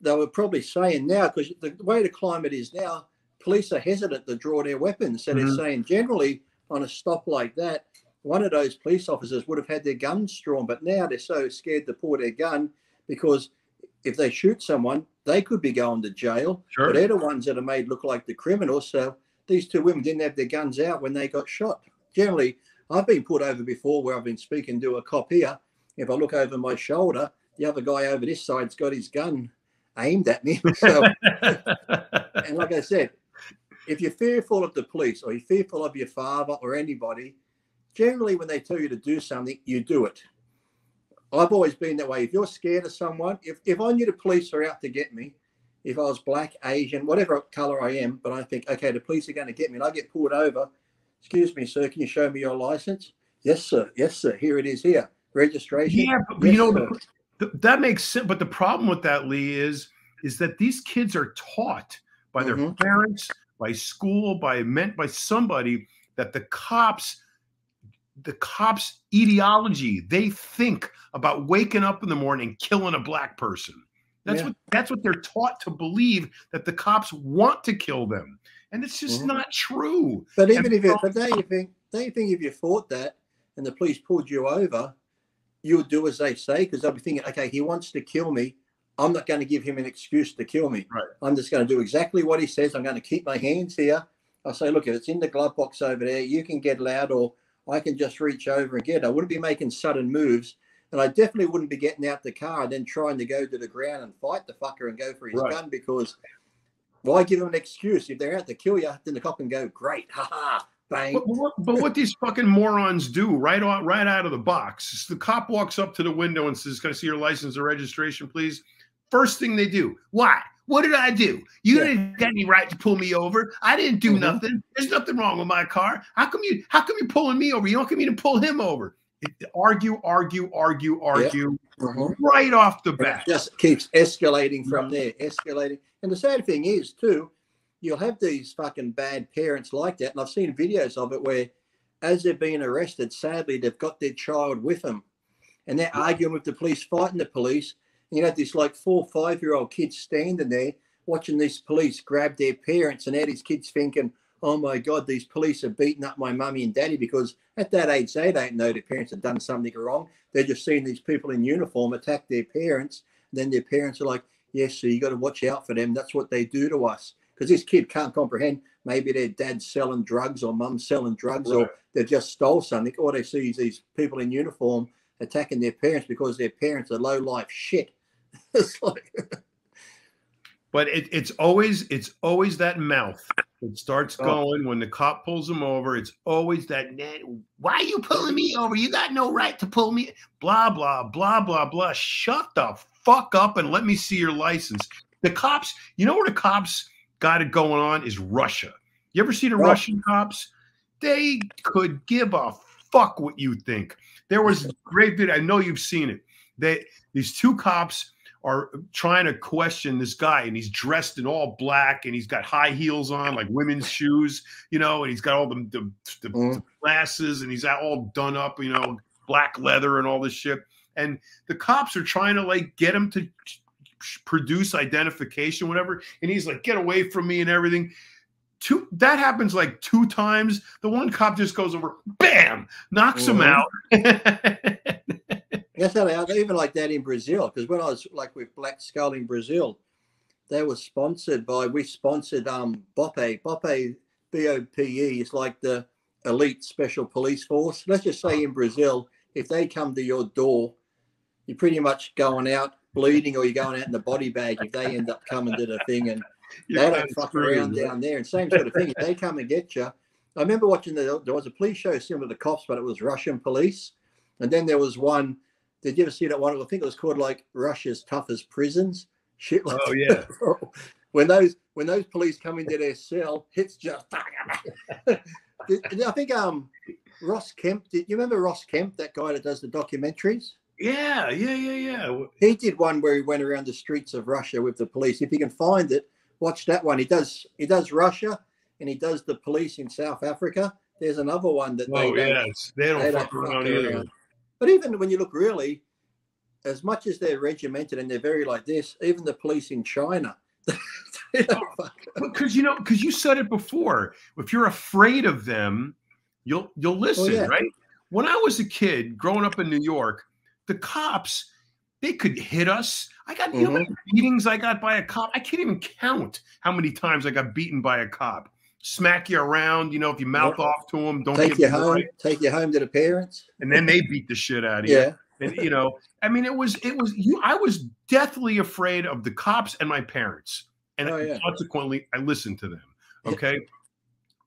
They were probably saying now, because the way the climate is now, police are hesitant to draw their weapons. So they're saying generally on a stop like that, one of those police officers would have had their guns drawn. But now they're so scared to pull their gun because if they shoot someone, they could be going to jail. Sure. But they're the ones that are made look like the criminals. So these two women didn't have their guns out when they got shot. Generally, I've been put over before where I've been speaking to a cop here. If I look over my shoulder, the other guy over this side's got his gun aimed at me. So, and like I said, if you're fearful of the police or you're fearful of your father or anybody, generally when they tell you to do something, you do it. I've always been that way. If you're scared of someone, if I knew the police are out to get me, if I was black, Asian, whatever color I am, but I think, okay, the police are going to get me and I get pulled over, excuse me, sir, can you show me your license? Yes, sir. Yes, sir. Here it is here. Registration. Yeah, but yes, you know, that makes sense. But the problem with that, Lee, is that these kids are taught by their parents, by school, by somebody that the cops ideology, they think about waking up in the morning and killing a black person. That's what they're taught to believe, that the cops want to kill them. And it's just not true. But even don't you think if you thought that and the police pulled you over, you would do as they say, because they'll be thinking, okay, he wants to kill me. I'm not going to give him an excuse to kill me. Right. I'm just going to do exactly what he says. I'm going to keep my hands here. I'll say, look, if it's in the glove box over there, you can get loud or I can just reach over and get it. I wouldn't be making sudden moves. And I definitely wouldn't be getting out the car and then trying to go to the ground and fight the fucker and go for his gun, because why give him an excuse? If they're out to kill you, then the cop can go, great, ha-ha, bang. But what these fucking morons do right out of the box, the cop walks up to the window and says, can I see your license or registration, please? First thing they do, why? What did I do? You didn't get any right to pull me over. I didn't do nothing. There's nothing wrong with my car. How come you're pulling me over? You don't want me to pull him over. Argue, right off the bat. It just keeps escalating from there, escalating. And the sad thing is, too, you'll have these fucking bad parents like that. And I've seen videos of it where, as they're being arrested, sadly, they've got their child with them. And they're arguing with the police, fighting the police. And you have this like 4 or 5-year-old kids standing there watching these police grab their parents. And now these kids thinking, oh, my God, these police are beating up my mummy and daddy, because at that age, they don't know their parents have done something wrong. They're just seeing these people in uniform attack their parents. And then their parents are like, yes, so you got to watch out for them. That's what they do to us. Because this kid can't comprehend. Maybe their dad's selling drugs or mum's selling drugs, or they just stole something. All they see is these people in uniform attacking their parents because their parents are low-life shit. It's like... But it's always that mouth. It starts going when the cop pulls him over. It's always that, why are you pulling me over? You got no right to pull me. Blah, blah, blah, blah, blah. Shut the fuck up and let me see your license. The cops, you know where the cops got it going on is Russia. You ever see the Russian cops? They could give a fuck what you think. There was a great video. I know you've seen it. These two cops are trying to question this guy, and he's dressed in all black, and he's got high heels on, like women's shoes, you know, and he's got all the glasses, and he's all done up, you know, black leather and all this shit. And the cops are trying to like get him to produce identification, whatever. And he's like, get away from me and everything. That happens like 2 times. The one cop just goes over, bam, knocks him out. That's how they are. Even like that in Brazil, because when I was like with Black Skull in Brazil, they were sponsored by, we sponsored BOPE. BOPE, B-O-P-E, is like the elite special police force. Let's just say in Brazil, if they come to your door, you're pretty much going out bleeding, or you're going out in the body bag if they end up coming to the thing, and they don't fuck around down there. And same sort of thing, if they come and get you. I remember watching, there was a police show similar to Cops, but it was Russian police. And then there was one, did you ever see that one? I think it was called like Russia's Toughest Prisons. Shit like that. when those police come into their cell, it's just. I think Ross Kemp. You remember Ross Kemp, that guy that does the documentaries? Yeah. He did one where he went around the streets of Russia with the police. If you can find it, watch that one. He does Russia, and he does the police in South Africa. There's another one that they don't fuck around either. But even when you look really, as much as they're regimented and they're very like this, even the police in China. Because you said it before. If you're afraid of them, you'll listen, right? When I was a kid growing up in New York, the cops, they could hit us. I got you know how many beatings I got by a cop. I can't even count how many times I got beaten by a cop. Smack you around, if you mouth off to them, don't take you home. Right. Take you home to the parents, and then they beat the shit out of you. Yeah, and I mean, it was you. I was deathly afraid of the cops and my parents, and consequently, I listened to them. Okay,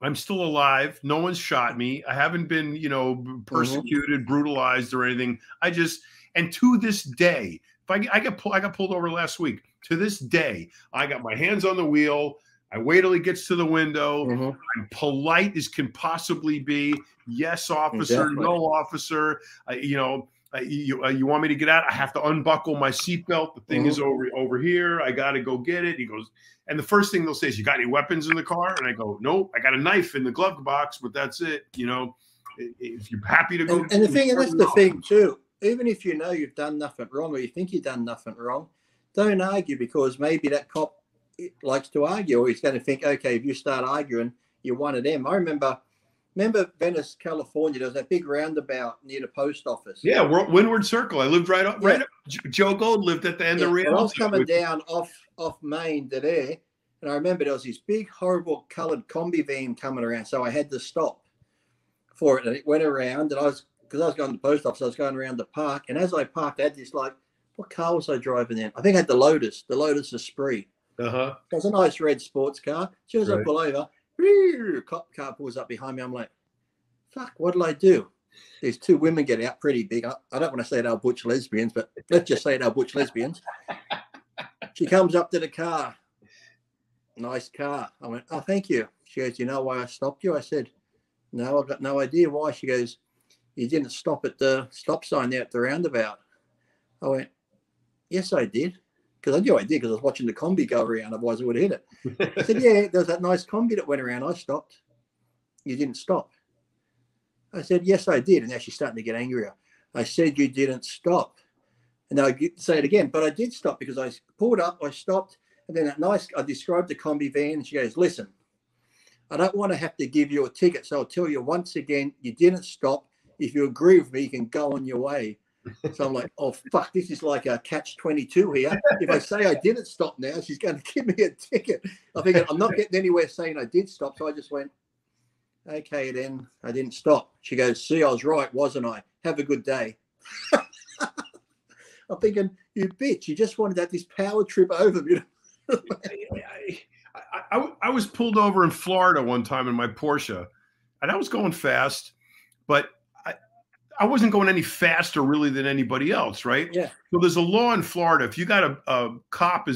I'm still alive. No one's shot me. I haven't been, persecuted, brutalized, or anything. And to this day, if I got pulled over last week. To this day, I got my hands on the wheel. I wait till he gets to the window. I'm polite as can possibly be. Yes, officer. Exactly. No, officer. You want me to get out? I have to unbuckle my seatbelt. The thing is over here. I got to go get it. He goes, and the first thing they'll say is, "You got any weapons in the car?" And I go, "Nope, I got a knife in the glove box, but that's it." If you're happy to go. And that's the thing too. Even if you know you've done nothing wrong, or you think you've done nothing wrong, don't argue, because maybe that cop likes to argue, or he's going to think, okay, if you start arguing, you're one of them. I remember Venice, California. There was that big roundabout near the post office. Yeah, Windward Circle. I lived right up. Joe Gold lived at the end of the I was coming down off Main to there, and I remember there was this big, horrible coloured combi van coming around, so I had to stop for it. And it went around, and because I was going to the post office, I was going around the park, and as I parked, I had this what car was I driving in? I think I had the Lotus Esprit. It was a nice red sports car. As soon as I pull over, cop car pulls up behind me. I'm like, fuck, what'll I do? There's two women getting out pretty big. I don't want to say they're butch lesbians, but let's just say they're butch lesbians. She comes up to the car. Nice car. I went, oh, thank you. She goes, you know why I stopped you? I said, no, I've got no idea why. She goes, you didn't stop at the stop sign there at the roundabout. I went, yes, I did. Because I knew I did, because I was watching the combi go around. Otherwise, I would have hit it. I said, yeah, there was that nice combi that went around. I stopped. You didn't stop. I said, yes, I did. And now she's starting to get angrier. I said, you didn't stop. And I say it again, but I did stop, because I pulled up, I stopped. And then I described the combi van, and she goes, listen, I don't want to have to give you a ticket. So I'll tell you once again, you didn't stop. If you agree with me, you can go on your way. So I'm like, oh, fuck, this is like a catch-22 here. If I say I didn't stop now, she's going to give me a ticket. I think I'm not getting anywhere saying I did stop. So I just went, okay, then I didn't stop. She goes, see, I was right, wasn't I? Have a good day. I'm thinking, you bitch, you just wanted to have this power trip over me. I was pulled over in Florida one time in my Porsche, and I was going fast, but I wasn't going any faster really than anybody else, right? Yeah. So there's a law in Florida. If you got a cop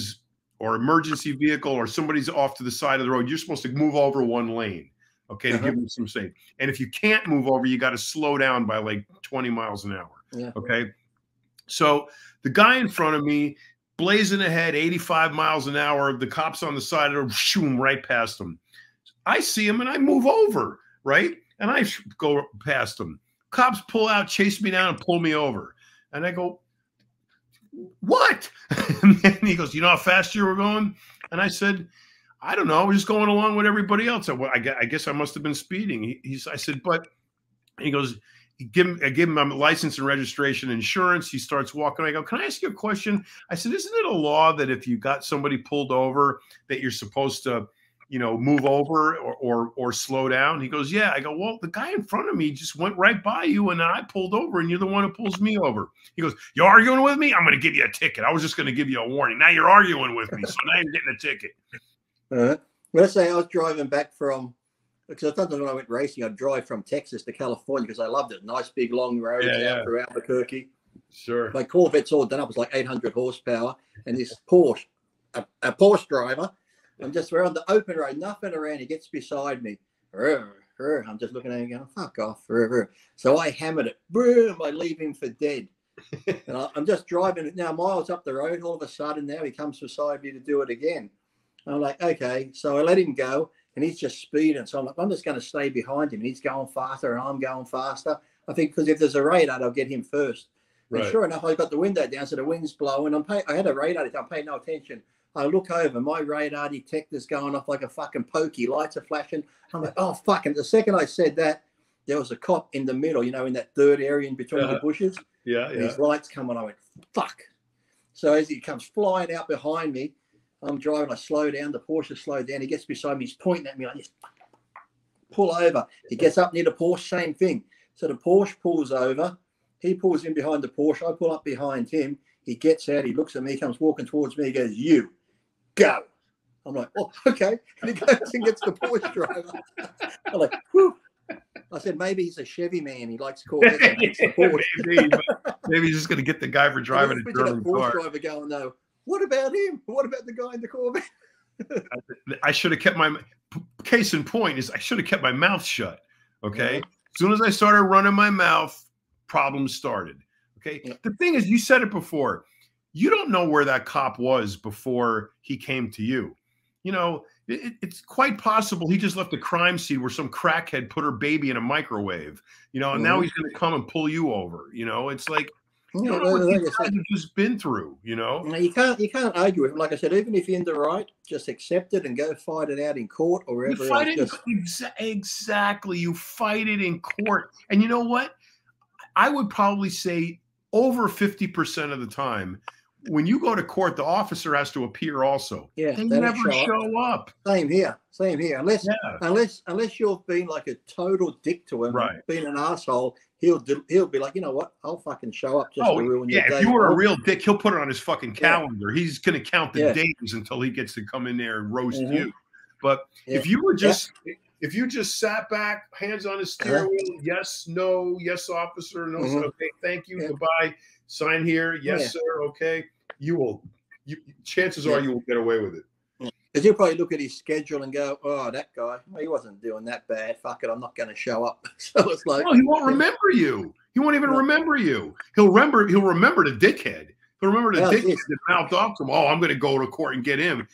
or emergency vehicle, or somebody's off to the side of the road, you're supposed to move over one lane, okay, to give them some space. And if you can't move over, you got to slow down by like 20 miles an hour. Yeah. Okay. So the guy in front of me, blazing ahead, 85 miles an hour, the cop's on the side of the road, shoom, right past him. I see him and I move over, right? And I go past him. Cops pull out, chase me down, and pull me over. And I go, what? And then he goes, you know how fast you were going? And I said, I don't know. I was just going along with everybody else. I guess I must have been speeding. I said, but he goes, I give him my license and registration, insurance. He starts walking. I go, can I ask you a question? I said, isn't it a law that if you got somebody pulled over that you're supposed to, move over or slow down? He goes, yeah. I go, well, the guy in front of me just went right by you, and then I pulled over, and you're the one who pulls me over. He goes, you're arguing with me? I'm going to give you a ticket. I was just going to give you a warning. Now you're arguing with me, so now you're getting a ticket. Let's say I was driving back from, because sometimes when I went racing, I'd drive from Texas to California because I loved it. Nice big long roads out through Albuquerque. Sure. My Corvette's all done up. It was like 800 horsepower, and this Porsche, a Porsche driver, we're on the open road, nothing around. He gets beside me. I'm just looking at him going, fuck off. So I hammered it. Boom, I leave him for dead. And I'm just driving now miles up the road. All of a sudden now he comes beside me to do it again. I'm like, okay. So I let him go and he's just speeding. So I'm like, I'm just going to stay behind him. And he's going faster and I'm going faster. I think because if there's a radar, I'll get him first. Right. And sure enough, I got the window down, so the wind's blowing. I had a radar. I'm paying no attention. I look over, my radar detector's going off like a fucking pokey. Lights are flashing. I'm like, oh, fuck. And the second I said that, there was a cop in the middle, you know, in that third area in between the bushes. Yeah. His lights come on. I went, fuck. So as he comes flying out behind me, I'm driving. I slow down. The Porsche slowed down. He gets beside me. He's pointing at me like this. Pull over. He gets up near the Porsche, same thing. So the Porsche pulls over. He pulls in behind the Porsche. I pull up behind him. He gets out. He looks at me. He comes walking towards me. He goes, you. Go. I'm like, oh, okay. And he goes and gets the Porsche driver. I'm like, whew. I said, maybe he's a Chevy man. He likes Corvette. Maybe he's just going to get the guy for driving a German car. Driver going, no. What about him? What about the guy in the Corvette? I should have kept my case in point is I should have kept my mouth shut. Okay. Yeah. As soon as I started running my mouth, problems started. Okay. Yeah. The thing is, you said it before. You don't know where that cop was before he came to you. You know, it's quite possible he just left a crime scene where some crackhead put her baby in a microwave, you know, and now he's going to come and pull you over. You know, it's like, you know what these guys have just been through, you know? You can't argue with him. Like I said, even if you're in the right, just accept it and go fight it out in court or wherever. You fight it exactly. You fight it in court. And you know what? I would probably say over 50% of the time, when you go to court, the officer has to appear also. Yeah, they never show up. Same here. Unless you've been like a total dick to him, right, being an asshole, he'll be like, you know what? I'll fucking show up just to ruin your day. If you were a real dick, he'll put it on his fucking calendar. He's going to count the days until he gets to come in there and roast you. But if you were just if you just sat back, hands on the steering wheel, yes, no, yes, officer, no, okay, thank you, goodbye. Sign here, yes, sir. Okay, chances are you will get away with it. Because you'll probably look at his schedule and go, "Oh, that guy, well, he wasn't doing that bad. Fuck it, I'm not going to show up." So it's like, no, he won't remember you. He won't even remember you. He'll remember the dickhead. He'll remember the dickhead that mouthed off to him. Oh, I'm going to go to court and get him.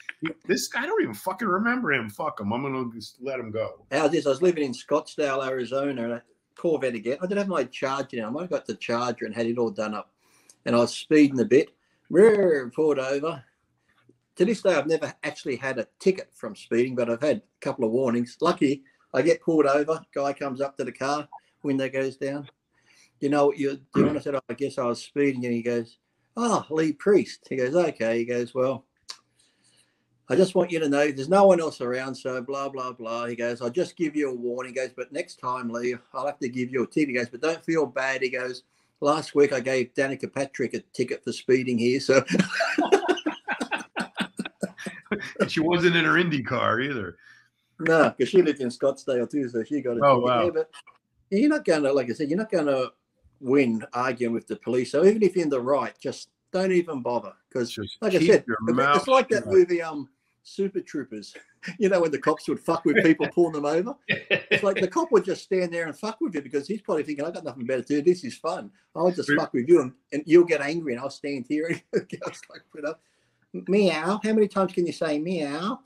This guy, I don't even fucking remember him. Fuck him. I'm going to just let him go. How's this? I was living in Scottsdale, Arizona, and a Corvette again. I didn't have my charger now. I might have got the charger and had it all done up. And I was speeding a bit, pulled over. To this day, I've never actually had a ticket from speeding, but I've had a couple of warnings. Lucky, I get pulled over. Guy comes up to the car, window goes down. You know what you're doing? I said, I guess I was speeding. And he goes, oh, Lee Priest. He goes, okay. He goes, well, I just want you to know there's no one else around, so blah, blah, blah. He goes, I'll just give you a warning. He goes, but next time, Lee, I'll have to give you a ticket. He goes, but don't feel bad. He goes, last week I gave Danica Patrick a ticket for speeding here, so she wasn't in her Indy car either. No, because she lived in Scottsdale too, so she got a ticket. Wow. Yeah, but you're not going to, like I said, you're not going to win arguing with the police. So even if you're in the right, just don't even bother. Because, like I said, it's like that movie, Super Troopers. You know, when the cops would fuck with people pulling them over. It's like the cop would just stand there and fuck with you because he's probably thinking, I've got nothing better to do. This is fun. I'll just fuck with you and you'll get angry and I'll stand here and go like, put up. Meow. How many times can you say meow?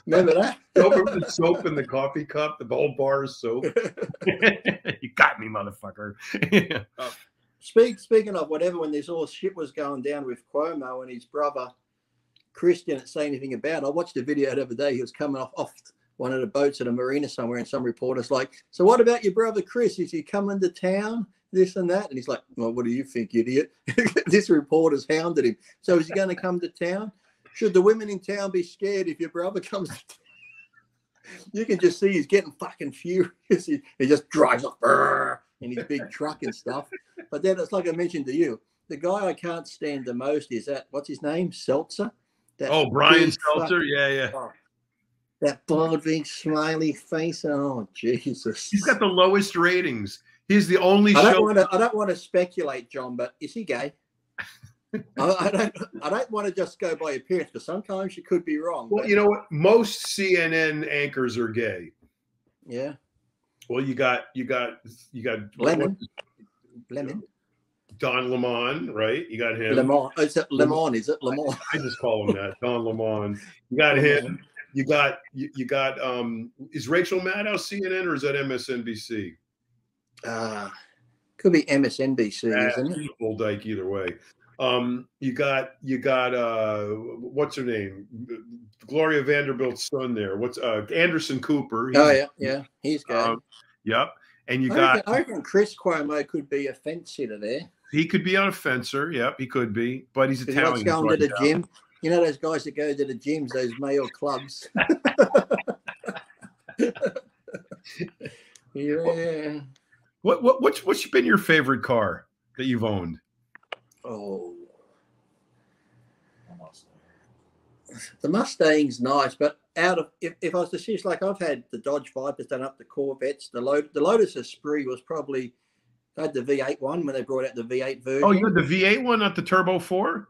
Remember that? The soap in the coffee cup, the whole bar of soap. You got me, motherfucker. Speaking of whatever, when this all shit was going down with Cuomo and his brother Chris didn't say anything about it. I watched a video the other day. He was coming off one of the boats at a marina somewhere, and some reporter's like, so what about your brother Chris? Is he coming to town? This and that. And he's like, well, what do you think, idiot? This reporter's hounded him. So is he going to come to town? Should the women in town be scared if your brother comes to town? You can just see he's getting fucking furious. He just drives off in his big truck and stuff. But then it's like I mentioned to you, the guy I can't stand the most is that, what's his name? Seltzer? Brian Seltzer? Yeah. Oh, that bald, big, smiley face. Oh, Jesus. He's got the lowest ratings. He's the only I don't want to speculate, John, but is he gay? I don't want to just go by appearance, because sometimes you could be wrong. Well, but, you know what? Most CNN anchors are gay. Yeah. Well, you got Lemon. Don Lemon, right? You got him. Lemon. Oh, is it Lemon? Is it Lemon? I just call him that, Don Lemon. You got him. You got is Rachel Maddow CNN or is that MSNBC? Could be MSNBC, isn't it? Full dyke either way. You got what's her name? Gloria Vanderbilt's son there. What's Anderson Cooper? Yeah, he's good. Yep. And I reckon Chris Cuomo could be a fence sitter there. He could be on a fencer. Yep, he could be. But he's Italian. He likes going to the gym. You know those guys that go to the gyms, those male clubs. Yeah. What's been your favorite car that you've owned? Oh, the Mustang's nice, but out of if I was to choose, like I've had the Dodge Vipers done up, the Corvettes, the Lotus Esprit was probably, I had the V8 one when they brought out the V8 version. Oh, you had the V8 one, not the Turbo 4?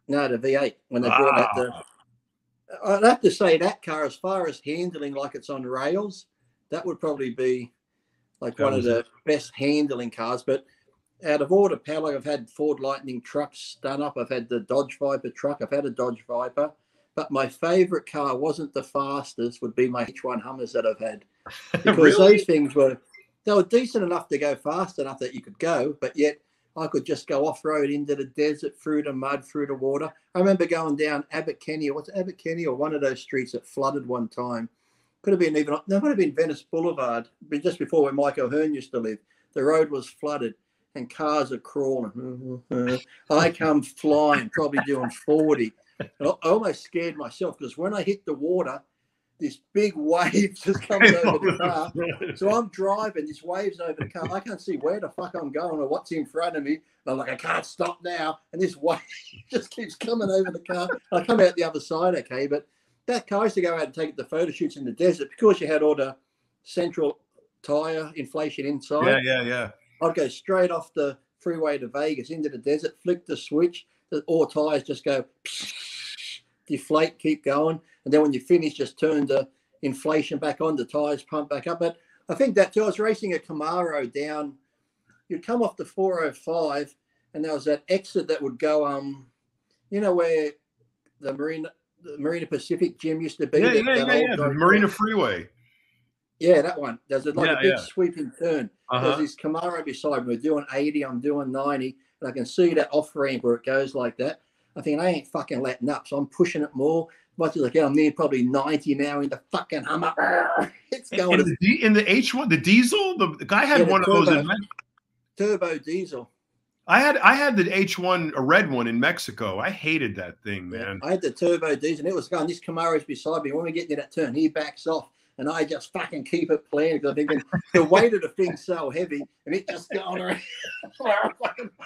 No, the V8 when they brought out the. I'd have to say that car, as far as handling, like it's on rails, that would probably be like one of the best handling cars. But out of all the power, like I've had Ford Lightning trucks done up, I've had the Dodge Viper truck, I've had a Dodge Viper, but my favorite car wasn't the fastest, would be my H1 Hummers that I've had, because really? These things were decent enough to go fast enough that you could go, but yet I could just go off-road into the desert, through the mud, through the water. I remember going down Abbot Kinney, or one of those streets that flooded one time. Could have been that might have been Venice Boulevard, but just before where Mike O'Hearn used to live. The road was flooded and cars are crawling. I come flying, probably doing 40. And I almost scared myself, because when I hit the water, this big wave just comes over the car. So I'm driving, this wave's over the car. I can't see where the fuck I'm going or what's in front of me. And I'm like, I can't stop now. And this wave just keeps coming over the car. I come out the other side, okay. But that car, I used to go out and take the photo shoots in the desert, because you had all the central tire inflation inside. Yeah. I'd go straight off the freeway to Vegas into the desert, flick the switch, all tires just go deflate, keep going, and then when you finish, just turn the inflation back on, the tires pump back up. But I think that too, I was racing a Camaro down, you'd come off the 405, and there was that exit that would go, you know where the Marina Pacific gym used to be? The Marina Freeway. Yeah, that one. There's a big sweeping turn. There's this Camaro beside me. We're doing 80, I'm doing 90, and I can see that off ramp where it goes like that. I think I ain't fucking letting up, so I'm pushing it more. Much as I can, I'm near probably 90 now in the fucking Hummer. It's going in the H1, the diesel. The guy had one of those in turbo diesel. I had the H1, a red one in Mexico. I hated that thing, man. I had the turbo diesel, and it was going. This Camaro's beside me. When we get near that turn, he backs off, and I just fucking keep it playing, because I'm thinking the weight of the thing's so heavy, and it just going around.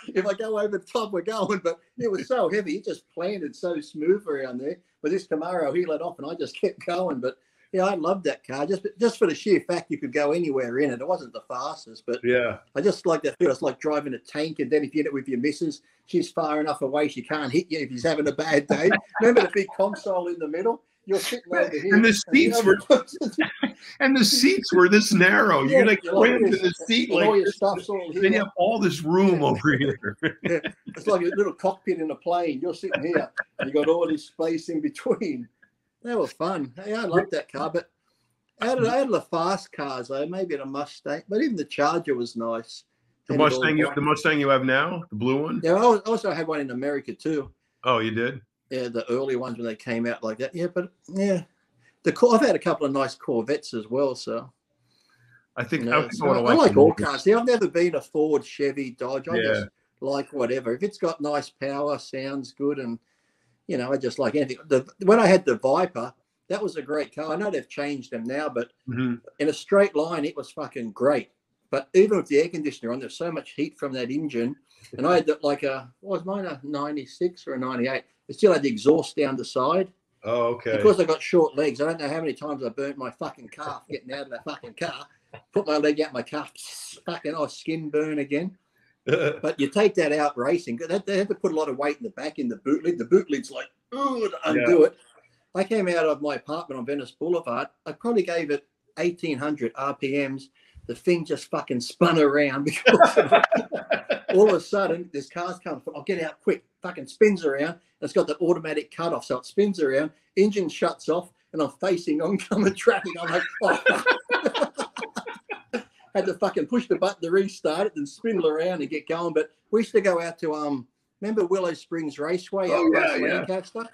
If I go over the top, we're going. But it was so heavy, it just planted so smooth around there. But this Camaro, he let off, and I just kept going. But yeah, I loved that car, just for the sheer fact you could go anywhere in it. It wasn't the fastest, but yeah, I just like that feel. It's like driving a tank, and then if you hit it with your missus, she's far enough away she can't hit you if he's having a bad day. Remember the big console in the middle? You're sitting over here, and the seats were this narrow. You're like crammed in the seat, like all your stuff's all here. Then you have all this room over here. Yeah, it's like a little cockpit in a plane. You're sitting here, and you got all this space in between. That was fun. Yeah, I loved that car. But out of the fast cars, though, maybe the Mustang, but even the Charger was nice. The Mustang you have now, the blue one. Yeah, I also had one in America too. Oh, you did? Yeah, the early ones when they came out like that. Yeah, but yeah, I've had a couple of nice Corvettes as well. So I think I like all cars. See, I've never been a Ford, Chevy, Dodge. I just like whatever. If it's got nice power, sounds good, and I just like anything. When I had the Viper, that was a great car. I know they've changed them now, but in a straight line, it was fucking great. But even with the air conditioner on, there's so much heat from that engine. And I had was mine a 96 or a 98? It still had the exhaust down the side. Oh, okay. Because I got short legs. I don't know how many times I burnt my fucking calf getting out of that fucking car. Put my leg out my calf, fucking skin burn again. But you take that out racing. They had to put a lot of weight in the back in the boot lid. The boot lid's like, oh, to undo it. I came out of my apartment on Venice Boulevard. I probably gave it 1,800 RPMs. The thing just fucking spun around because all of a sudden this car's coming. I'll get out quick. Fucking spins around. It's got the automatic cutoff, so it spins around. Engine shuts off, and I'm facing oncoming traffic. I'm like, oh, fuck. Had to fucking push the button to restart it, then spin around and get going. But we used to go out to remember Willow Springs Raceway out west Lancaster.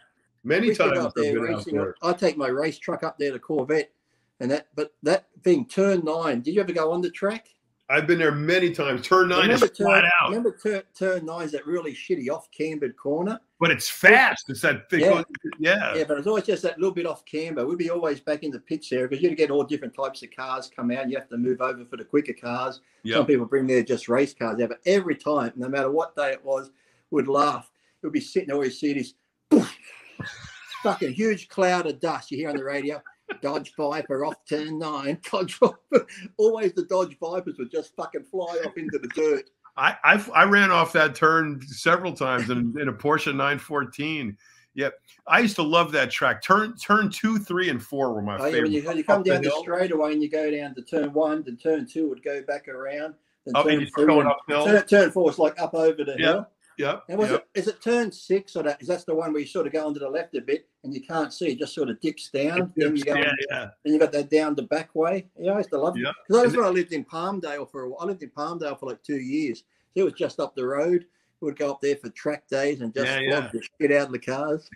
Many times up there racing. I take my race truck up there to Corvette. And that thing, turn 9. Did you ever go on the track? I've been there many times. Turn 9 is flat out. Remember turn 9 is that really shitty off cambered corner? But it's fast. It's that thing. Yeah, but it's always just that little bit off camber. We'd be always back in the pits there because you'd get all different types of cars come out. You have to move over for the quicker cars. Some people bring their just race cars out. But every time, no matter what day it was, we'd laugh. We'd be sitting there, always see this fucking huge cloud of dust you hear on the radio. Dodge Viper off turn 9. Dodge Viper. Always the Dodge Vipers would just fucking fly off into the dirt. I ran off that turn several times in a Porsche 914. Yep, I used to love that track. Turn 2, 3, and 4 were my favorite. Yeah, you come down the straightaway and you go down to turn 1, then turn 2 would go back around. Then and you're going uphill. Turn 4 is like up over the hill. Yep. And is it turn 6 or that? Is that the one where you sort of go onto the left a bit and you can't see? It just sort of dips down. Then you go. Then you got that down the back way. Yeah, I used to love it because that's when I lived in Palmdale for a while. I lived in Palmdale for like 2 years. So it was just up the road. We would go up there for track days and just flog the shit out of the cars.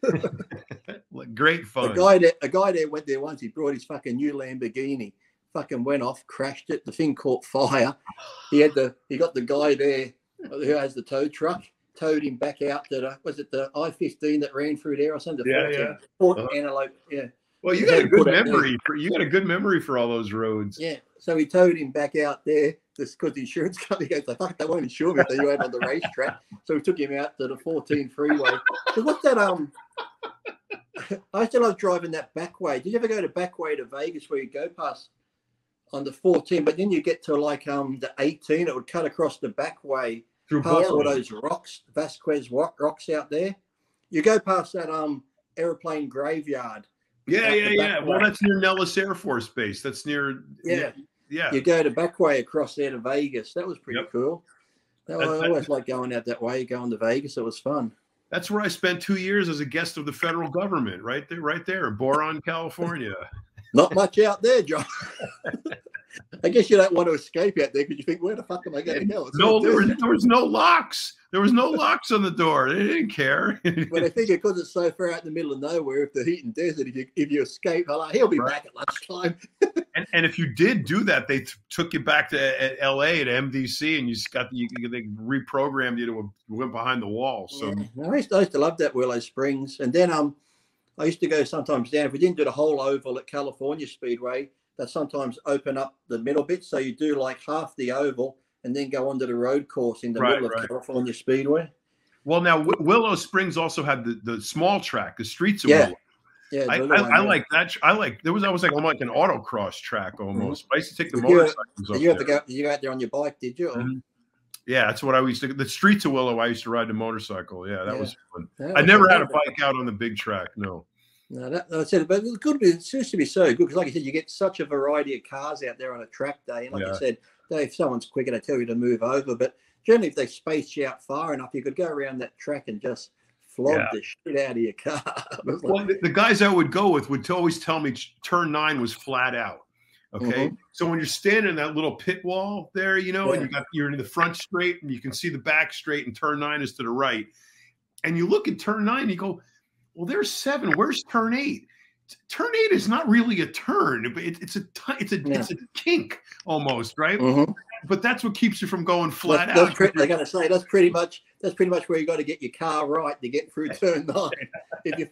Great fun. A guy there went there once. He brought his fucking new Lamborghini. Fucking went off, crashed it. The thing caught fire. He got the guy there who has the tow truck. Towed him back out to was it the I-15 that ran through there or something? Fort Antelope. Yeah. Well, you got a good memory. You got a good memory for all those roads. Yeah. So he towed him back out there just because the insurance company goes, "Fuck, they won't insure me if they go out on the racetrack." So we took him out to the 14 freeway. So what's that? I still love driving that back way. Did you ever go to back way to Vegas where you go past on the 14, but then you get to like the 18, it would cut across the back way. Past all those rocks, Vasquez rocks out there. You go past that airplane graveyard. Yeah. Well, that's near Nellis Air Force Base. That's near. Yeah. You go to back way across there to Vegas. That was pretty cool. I always like going out that way, going to Vegas. It was fun. That's where I spent 2 years as a guest of the federal government, right there in Boron, California. Not much out there, John. I guess you don't want to escape out there because you think, where the fuck am I going to go? There was no locks. There was no locks on the door. They didn't care. But I think because it's so far out in the middle of nowhere, if the heat and desert, if you escape, he'll be back at lunchtime. and if you did do that, they took you back to L.A. to MDC, and they reprogrammed you to went behind the wall. So I used to love that Willow Springs, and then I used to go sometimes down. If we didn't do the whole oval at California Speedway, they sometimes open up the middle bit, so you do like half the oval and then go onto the road course in the middle of California Speedway. Well, now Willow Springs also had the small track, the streets of Willow. Yeah, I like that. That was almost like an autocross track almost. I used to take the motorcycles up there. You go out there on your bike, did you? Mm-hmm. Yeah, that's what I used to. The streets of Willow, I used to ride the motorcycle. Yeah, that was fun. I never had a bike out on the big track. No. No, I said, but it's good. It seems to be so good because, like I said, you get such a variety of cars out there on a track day. And like I said, if someone's quicker, they tell you to move over. But generally, if they space you out far enough, you could go around that track and just flog the shit out of your car. Well, the guys I would go with would always tell me turn 9 was flat out. Okay, so when you're standing in that little pit wall there, and you're in the front straight, and you can see the back straight, and turn 9 is to the right, and you look at turn 9, and you go, well, there's 7. Where's turn 8? Turn 8 is not really a turn. It's a kink almost, right? Mm-hmm. But that's what keeps you from going flat out. I got to say that's pretty much where you got to get your car right to get through turn 9. If you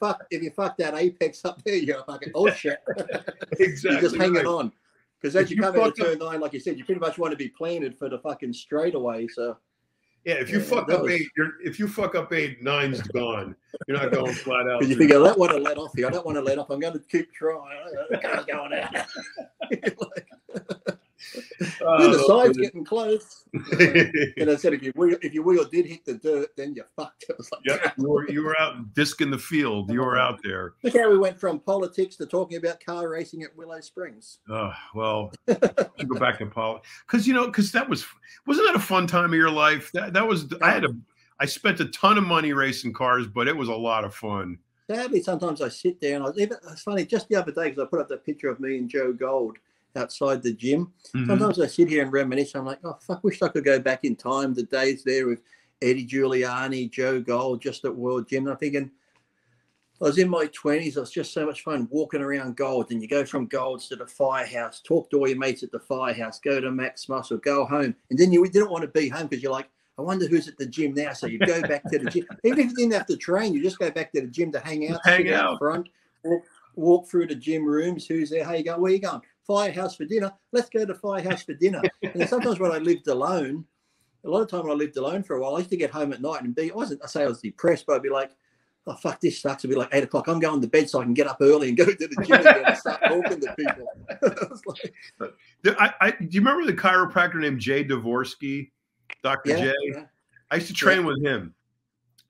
fuck that apex up there, you're fucking shit. Exactly. You're just hanging on because as you come into turn 9, like you said, you pretty much want to be planted for the fucking straightaway. So. Yeah, if you fuck up 8, if you fuck up 8, 9's gone. You're not going flat out. You think I don't want to let off here. I don't want to let off. I'm going to keep trying. The car's going out. The side's getting close. And I said, if your wheel did hit the dirt, then you're fucked. I was like, yep, you were out disking the field. You were out there. Look how we went from politics to talking about car racing at Willow Springs. Well, you go back to politics because wasn't that a fun time of your life? That was I spent a ton of money racing cars, but it was a lot of fun. Sadly, sometimes I sit there and it's funny. Just the other day, because I put up that picture of me and Joe Gold outside the gym. Sometimes I sit here and reminisce. I'm like, oh fuck, wish I could go back in time. The days there with Eddie Giuliani, Joe Gold, just at World Gym. And I'm thinking, I was in my 20s. It was just so much fun walking around Gold. And you go from Gold's to the Firehouse, talk to all your mates at the Firehouse, go to Max Muscle, go home. And then you didn't want to be home because you're like, I wonder who's at the gym now. So you go back to the gym. Even if you didn't have to train, you just go back to the gym to hang out, sit out front, walk through the gym rooms. Who's there? How you going? Where you going? Firehouse for dinner. Let's go to Firehouse for dinner. And sometimes when I lived alone, a lot of time when I lived alone for a while, I used to get home at night and I was depressed, but I'd be like, oh, fuck, this sucks. It'd be like 8 o'clock. I'm going to bed so I can get up early and go to the gym again and start talking to people. Do you remember the chiropractor named Jay Dvorsky? Dr. J? Yeah. I used to train with him.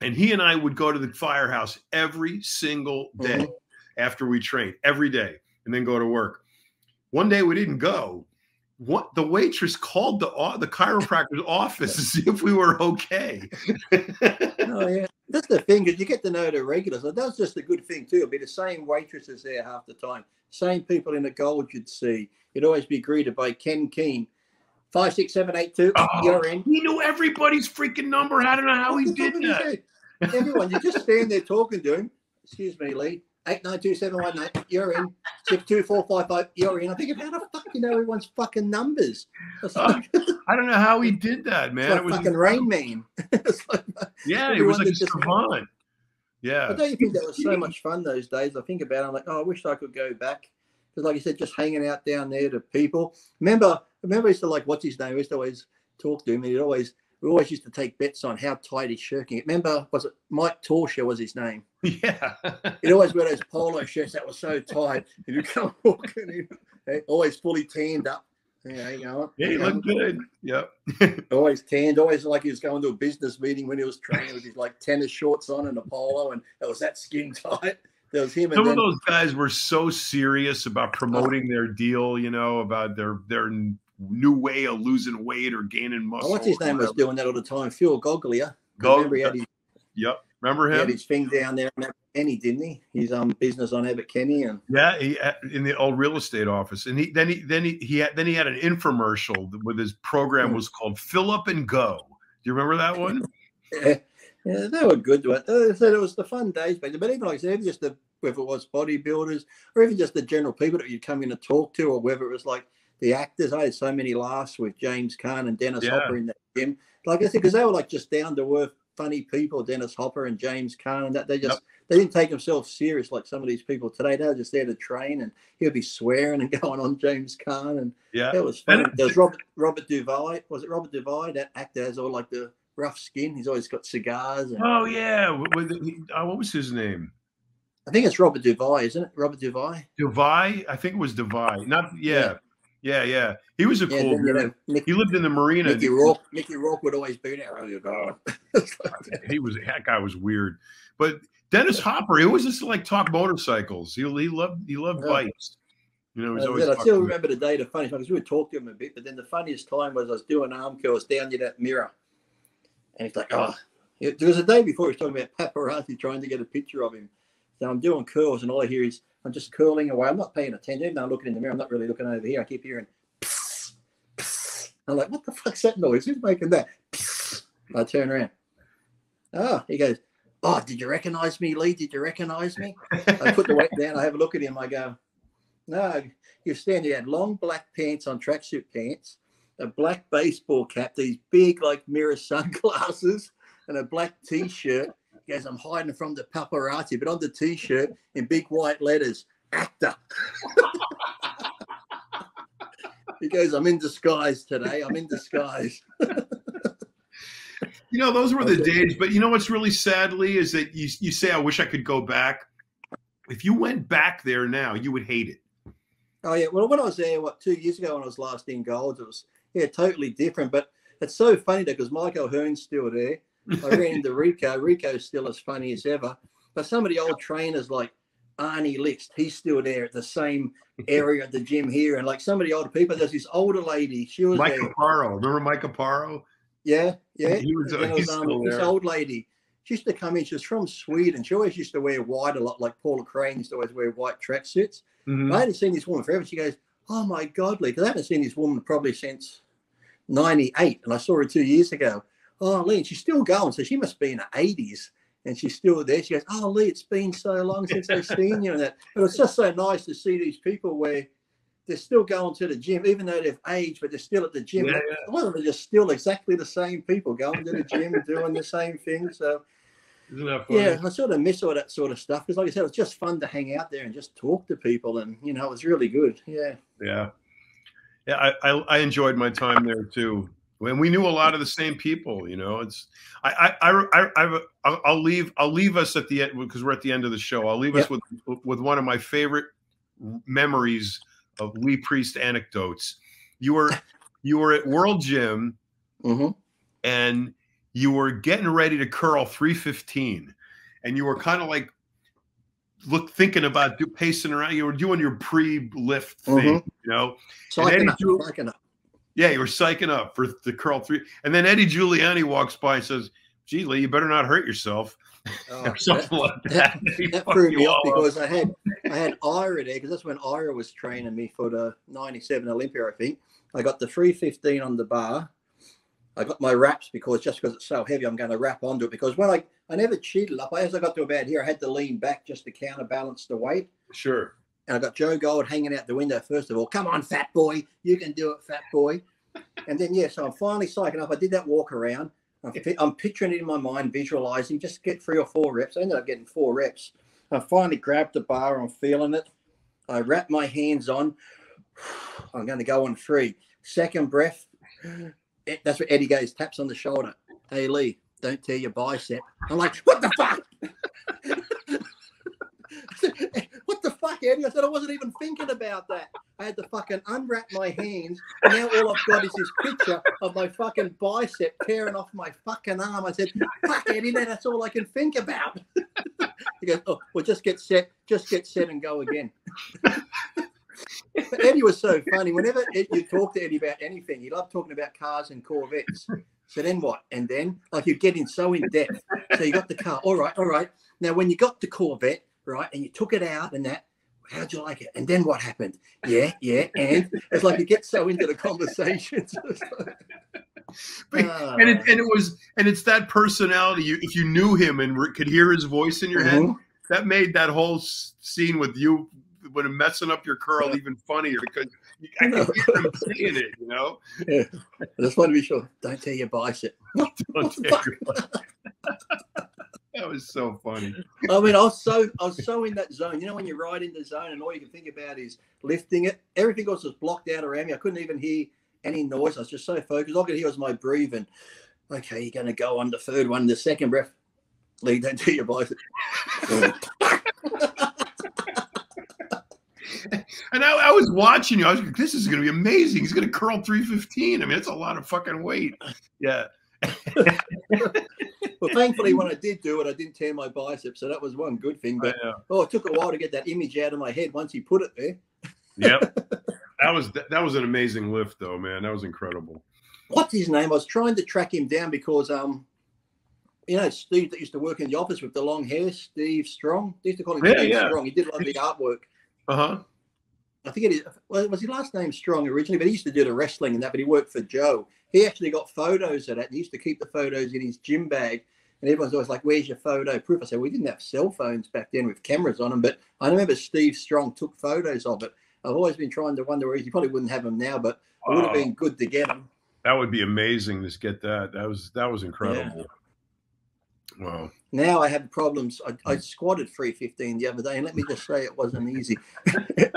And he and I would go to the Firehouse every single day after we trained, every day, and then go to work. One day we didn't go. The waitress called the chiropractor's office to see if we were okay. Oh, yeah. That's the thing, because you get to know the regulars. And that's just a good thing, too. It'll be the same waitresses there half the time. Same people in the Gold you'd see. You'd always be greeted by Ken Keane. 56782. You're in. He knew everybody's freaking number. I don't know how he did that. Everyone, you just stand there talking to him. Excuse me, Lee. 892-718. You're in. 62455. You're in. I'm thinking, how the fuck do you know everyone's fucking numbers? I don't know how he did that, man. It was fucking Rain Man. Yeah, it was like a savant. Yeah. But don't you think that was so much fun those days? I think about it. I'm like, I wish I could go back. Because like you said, just hanging out down there to people. Remember I used to like, what's his name? We used to always talk to him. We always used to take bets on how tight he's shirking it. Remember, was it Mike Torsha was his name? Yeah. He'd always wear those polo shirts that were so tight. He'd come walking in, always fully tanned up. Yeah, you know. Yeah, he looked good. Yep. Always tanned, always like he was going to a business meeting when he was training with his like tennis shorts on and a polo, and it was that skin tight. There was him. Some of those guys were so serious about promoting their deal, about their new way of losing weight or gaining muscle. What's his name was doing that all the time? Phil Goglia. Remember him? He had his thing down there in Kenny, didn't he? His business on Abbott Kenny, and he in the old real estate office. And he had an infomercial with his program was called Fill Up and Go. Do you remember that one? Yeah, they were good. They said it was the fun days, but even like I said, whether it was bodybuilders or even just the general people that you'd come in to talk to, or whether it was like the actors. I had so many laughs with James Caan and Dennis Hopper in the gym. Like I said, because they were like just down to earth, funny people, Dennis Hopper and James Caan, and that they didn't take themselves serious like some of these people today. They were just there to train, and he'll be swearing and going on James Caan, and it was funny. There was Robert Duvall. Was it Robert Duvall? That actor has all like the rough skin. He's always got cigars. And, oh yeah, what was his name? I think it's Robert Duvall, isn't it? Robert Duvall. Duvall, I think it was Duvall. Not yeah. He was a cool guy. He lived in the marina. Mickey Rourke would always be there. Oh, you're going. That guy was weird. But Dennis Hopper, he was just like talk motorcycles. He loved bikes. I still remember the day, the funniest one, because we would talk to him a bit, but then the funniest time was I was doing arm curls down near that mirror. And he's like, there was a day before he was talking about paparazzi trying to get a picture of him. So I'm doing curls, and all I hear is I'm just curling away. I'm not paying attention. Even though I'm looking in the mirror, I'm not really looking over here. I keep hearing, psst, psst. I'm like, what the fuck's that noise? Who's making that? Psst. I turn around. He goes, did you recognize me, Lee? Did you recognize me? I put the weight down. I have a look at him. I go, no, you're standing. He had long black pants on, tracksuit pants, a black baseball cap, these big like mirror sunglasses, and a black T-shirt. He goes, I'm hiding from the paparazzi, but on the T-shirt in big white letters, actor. He goes, I'm in disguise today. I'm in disguise. Those were the days. But what's really sadly is that you say, I wish I could go back. If you went back there now, you would hate it. Oh yeah, well, when I was there, what, 2 years ago when I was last in Gold, it was totally different. But it's so funny though because Michael Hearn's still there. I ran into Rico. Rico's still as funny as ever. But some of the old trainers like Arnie List, he's still there at the same area at the gym here. And like some of the older people, there's this older lady. She was Mike there. Aparo. Remember Mike Aparo? Yeah. He was, this old lady. She used to come in. She was from Sweden. She always used to wear white a lot, like Paula Crane used to always wear white tracksuits. Mm-hmm. I hadn't seen this woman forever. She goes, "Oh my God, Lee," because I haven't seen this woman probably since '98, and I saw her 2 years ago. Oh, Lee, and she's still going, so she must be in her 80s, and she's still there. She goes, "Oh, Lee, it's been so long since I've seen you," and that. But it's just so nice to see these people where they're still going to the gym, even though they've aged, but they're still at the gym. Yeah, A lot of them are just still exactly the same people going to the gym, doing the same thing. So. Isn't that funny? Yeah, I sort of miss all that sort of stuff because, like I said, it was just fun to hang out there and just talk to people, and it was really good. Yeah. Yeah. I enjoyed my time there too. When we knew a lot of the same people, it's I'll leave us at the end because we're at the end of the show. I'll leave us with one of my favorite memories of Lee Priest anecdotes. You were at World Gym, and you were getting ready to curl 315, and you were kind of like thinking about pacing around. You were doing your pre-lift thing, Psyching up. Yeah, you were psyching up for the curl 3. And then Eddie Giuliani walks by and says, "Gee, Lee, you better not hurt yourself." Or something like that. That threw me off because I had Ira there because that's when Ira was training me for the '97 Olympia, I think. I got the 315 on the bar. I got my wraps because it's so heavy, I'm going to wrap onto it because when I never cheated up. As I got to about here, I had to lean back just to counterbalance the weight. Sure. And I got Joe Gold hanging out the window first of all. "Come on, fat boy, you can do it, fat boy." And then so I'm finally psyching up. I did that walk around. I'm picturing it in my mind, visualizing, just get 3 or 4 reps. I ended up getting 4 reps. I finally grabbed the bar. I'm feeling it. I wrap my hands on. I'm going to go on 3. Second breath. That's what Eddie goes, taps on the shoulder. "Hey, Lee, don't tear your bicep." I'm like, "What the fuck?" I said, "What the fuck, Eddie?" I said, "I wasn't even thinking about that." I had to fucking unwrap my hands. And now all I've got is this picture of my fucking bicep tearing off my fucking arm. I said, "Fuck, Eddie, that's all I can think about." He goes, "Oh, well, just get set and go again." But Eddie was so funny. Whenever you talk to Eddie about anything, he loved talking about cars and Corvettes. So then what? And then, like, you'd get in so in depth. So you got the car. All right. Now, when you got the Corvette, right, and you took it out and that, how'd you like it? And then what happened? Yeah. And it's like you get so into the conversations. And it's that personality. If you knew him and could hear his voice in your head, that made that whole scene with you when messing up your curl even funnier because I can hear him saying it, Yeah. I just want to be sure. Don't tear your bicep. Don't tear your bicep. That was so funny. I mean, I was so in that zone. When you're right in the zone and all you can think about is lifting it. Everything else was blocked out around me. I couldn't even hear any noise. I was just so focused. All I could hear was my breathing. Okay, you're going to go on the 3rd one. The second breath, Lee, don't tear your bicep. And I was watching you. I was like, "This is going to be amazing. He's going to curl 315. I mean, that's a lot of fucking weight." Yeah. Well, thankfully, when I did do it, I didn't tear my bicep, so that was one good thing. But it took a while to get that image out of my head once he put it there. Yep, that was an amazing lift, though, man. That was incredible. What's his name? I was trying to track him down because Steve that used to work in the office with the long hair, Steve Strong. They used to call him Steve Strong. He did a lot of the artwork. I think it is. Well, was his last name Strong originally? But he used to do the wrestling and that. But he worked for Joe. He actually got photos of that. And he used to keep the photos in his gym bag. And everyone's always like, "Where's your photo proof?" I said, "We didn't have cell phones back then with cameras on them." But I remember Steve Strong took photos of it. I've always been trying to wonder where he probably wouldn't have them now, but it would have been good to get them. That would be amazing to get that. That was incredible. Yeah. Wow. Now I have problems. I squatted 315 the other day, and let me just say it wasn't easy.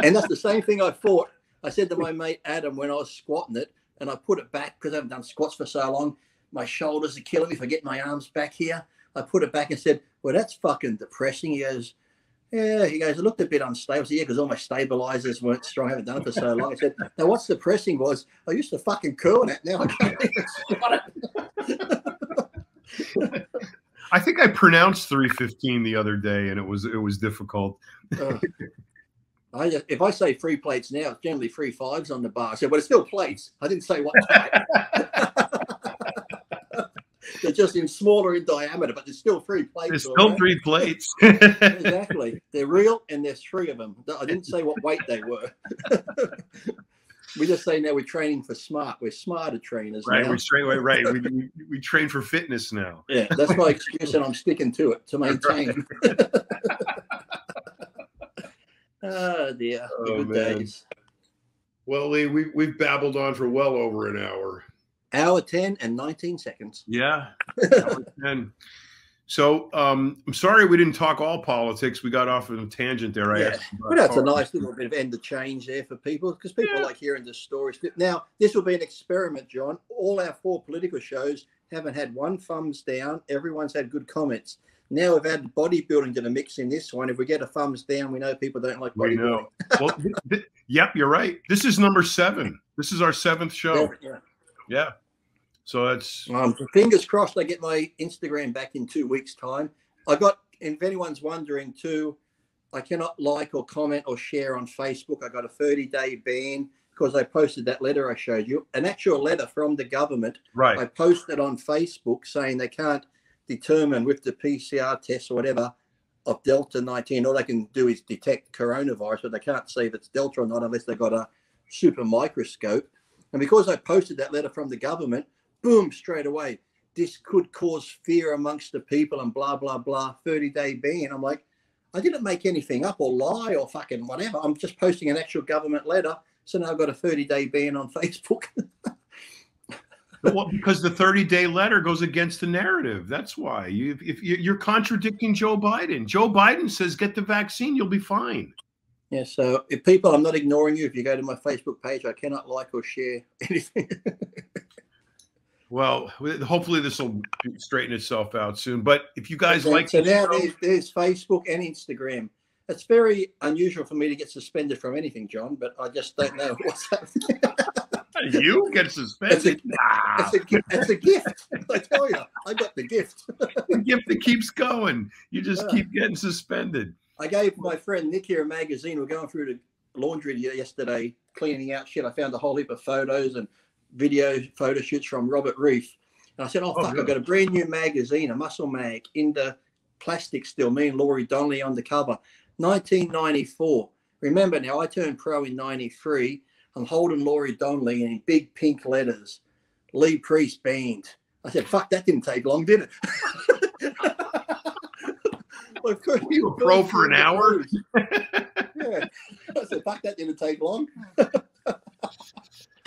And that's the same thing I thought. I said to my mate Adam when I was squatting it, and I put it back because I haven't done squats for so long. My shoulders are killing me if I get my arms back here. I put it back and said, "Well, that's fucking depressing." He goes, Yeah, he goes, it looked a bit unstable. I said, yeah, because all my stabilizers weren't strong. I haven't done it for so long. I said, now what's depressing was I used to fucking curl that. Now I can't even squat it. I think I pronounced 315 the other day, and it was difficult. If I say 3 plates now, it's generally 3 5s on the bar. I said, but it's still plates. I didn't say what type. They're just smaller in diameter, but there's still 3 plates. There's still right? 3 plates. Exactly. They're real, and there's 3 of them. I didn't say what weight they were. We just say now we're training for smart. We're smarter trainers. Right. Now. We're straight away. Right. We train for fitness now. Yeah, that's my excuse, and I'm sticking to it to maintain. Oh dear. Oh, Good days. Well, Lee, we've babbled on for well over an hour. Hour 10 and 19 seconds. Yeah. Hour 10. So I'm sorry we didn't talk all politics. We got off on a tangent there. Yeah. But that's a nice little bit of end of change there for people, because people like hearing the stories. Now, this will be an experiment, John. All our 4 political shows haven't had 1 thumbs down. Everyone's had good comments. Now we've had bodybuilding to the mix in this one. If we get a thumbs down, we know people don't like bodybuilding. We know. Well, yep, you're right. This is number 7. This is our 7th show. Yeah. So that's fingers crossed I get my Instagram back in 2 weeks' time. I got, and if anyone's wondering too, I cannot like or comment or share on Facebook. I got a 30-day ban because I posted that letter I showed you, an actual letter from the government. Right. I posted on Facebook saying they can't determine with the PCR test or whatever of Delta 19. All they can do is detect coronavirus, but they can't see if it's Delta or not unless they've got a super microscope. And because I posted that letter from the government, boom, straight away, this could cause fear amongst the people and blah, blah, blah, 30-day ban. I'm like, I didn't make anything up or lie or fucking whatever. I'm just posting an actual government letter. So now I've got a 30-day ban on Facebook. Well, because the 30-day letter goes against the narrative. That's why. If you're contradicting Joe Biden. Joe Biden says get the vaccine, you'll be fine. Yeah, so if people, I'm not ignoring you. If you go to my Facebook page, I cannot like or share anything. Well, hopefully this will straighten itself out soon. But if you guys like, so now there's Facebook and Instagram. It's very unusual for me to get suspended from anything, John. But I just don't know what's happening. You get suspended? It's a gift. I tell you, I got the gift. The gift that keeps going. You just keep getting suspended. I gave my friend Nick here a magazine. We're going through the laundry yesterday, cleaning out shit. I found a whole heap of photos and photo shoots from Robert Reef. And I said, oh, fuck, I've got a brand new magazine, a muscle mag, in the plastic still, me and Laurie Donnelly on the cover. 1994. Remember now, I turned pro in 93. I'm holding Laurie Donnelly in big pink letters. Lee Priest banned. I said, fuck, that didn't take long, did it? Well, you were pro for an hour? Yeah. I said, fuck, that didn't take long.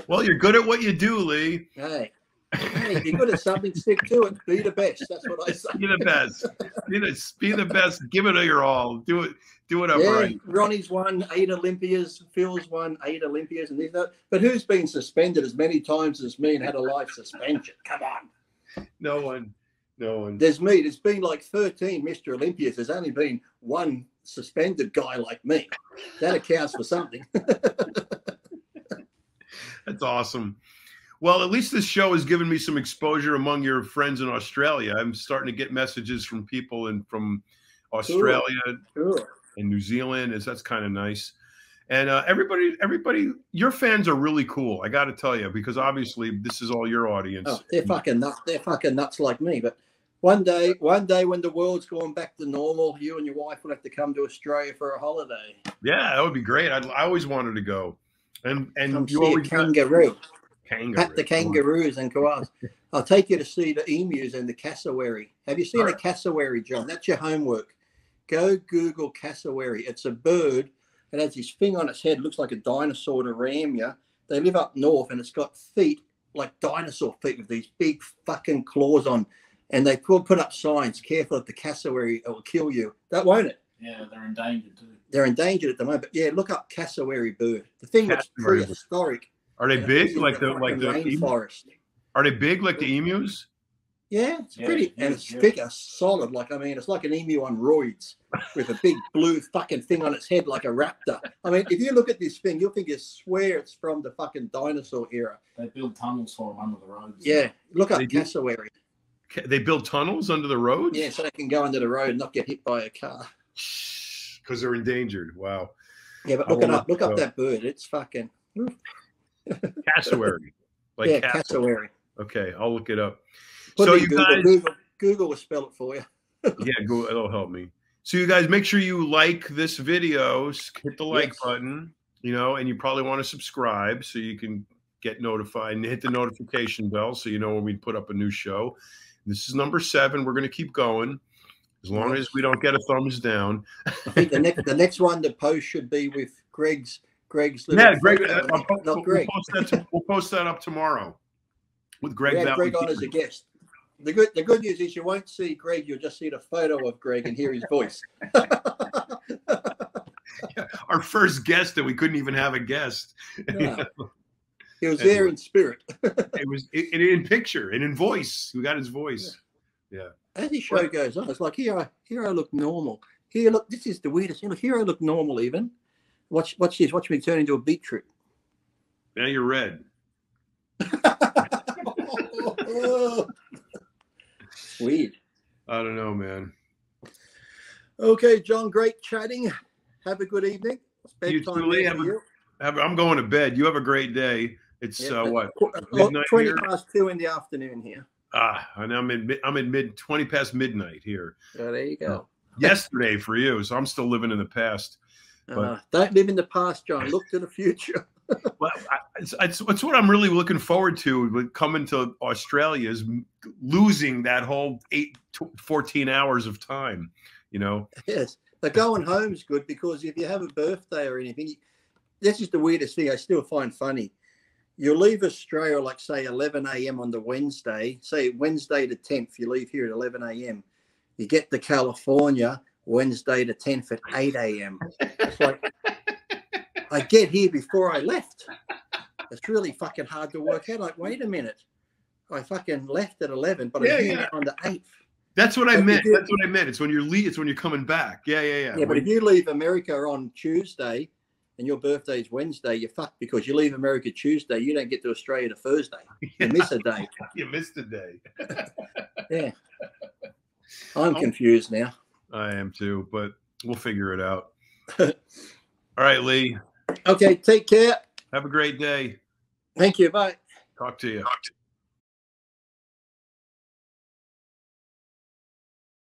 Well, you're good at what you do, Lee. Hey, if you're good at something, stick to it. Be the best. That's what I say. Be the best. Be the best. Give it your all. Do it upright. Yeah, Ronnie's won 8 Olympias. Phil's won 8 Olympias, and but who's been suspended as many times as me and had a life suspension? Come on. No one. There's me. There's been like 13 Mr. Olympias. There's only been 1 suspended guy like me. That accounts for something. That's awesome. Well, at least this show has given me some exposure among your friends in Australia. I'm starting to get messages from people from Australia and New Zealand. That's kind of nice. And everybody, your fans are really cool. I got to tell you, because obviously this is all your audience. Oh, they're fucking nuts. They're fucking nuts like me. But one day when the world's going back to normal, you and your wife will have to come to Australia for a holiday. Yeah, that would be great. I always wanted to go. And you always kangaroo. Pat the kangaroos and koalas. I'll take you to see the emus and the cassowary. Have you seen a cassowary, John? That's your homework. Go Google cassowary. It's a bird. It has this thing on its head. Looks like a dinosaur to ram you. They live up north, and it's got feet like dinosaur feet with these big fucking claws on. And they put up signs, careful of the cassowary, it will kill you. That won't it? Yeah, they're endangered too. They're endangered at the moment. But yeah, look up cassowary bird. The thing that's prehistoric. Are they big like the rainforest? Are they big like the emus? Yeah, it's Yeah, pretty, and it's thicker, solid. Like, I mean, it's like an emu on roids with a big blue fucking thing on its head like a raptor. I mean, if you look at this thing, you'll think you swear it's from the fucking dinosaur era. They build tunnels for them under the roads. Yeah, look up They do? cassowary. They build tunnels under the roads? Yeah, so they can go under the road and not get hit by a car. Because they're endangered. Wow. Yeah, but look it up. Look up that bird. It's fucking Cassowary. Like yeah, castle. cassowary. Okay, I'll look it up. Put So it in you Google. guys, Google will spell it for you. yeah, go. It'll help me. So you guys, make sure you like this video. Hit the like button. You know, and you probably want to subscribe so you can get notified and hit the notification bell so you know when we put up a new show. This is number 7. We're going to keep going as long as we don't get a thumbs down. I think the next one to post should be with Greg's little Yeah, Greg. not Greg. We'll post that up tomorrow with Greg. We had Greg on as a guest. The good news is you won't see Greg. You'll just see the photo of Greg and hear his voice. Yeah, our first guest that we couldn't even have a guest. No. He was there in spirit. It was in picture and in voice. We got his voice. Yeah. As the show goes on, it's like here I look normal. Here, look, this is the weirdest. You know, here I look normal even. Watch this. Watch me turn into a beetroot. Now you're red. Weird. I don't know, man. Okay, John, great chatting. Have a good evening. It's You too, Lee. I'm going to bed. You have a great day. It's what? Midnight 20 here? past 2 in the afternoon here. And I'm in 20 past midnight here. So there you go. Yesterday for you, so I'm still living in the past. But don't live in the past, John. Look to the future. Well, it's what I'm really looking forward to with coming to Australia is losing that whole 14 hours of time, you know? Yes. But going home is good because if you have a birthday or anything, this is the weirdest thing I still find funny. You leave Australia, like say 11 a.m. on the Wednesday, say Wednesday the 10th, you leave here at 11 a.m. You get to California Wednesday the 10th at 8 a.m. It's like, I get here before I left. It's really fucking hard to work out. Like, wait a minute. I fucking left at 11, but I'm here on the 8th. That's what I meant. That's what I meant. It's when you're it's when you're coming back. Yeah. Yeah, but if you leave America on Tuesday and your birthday is Wednesday, you're fucked because you leave America Tuesday, you don't get to Australia to Thursday. You miss a day. You missed a day. Yeah. I'm confused now. I am too, but we'll figure it out. All right, Lee. Okay, take care. Have a great day. Thank you. Bye. Talk to you.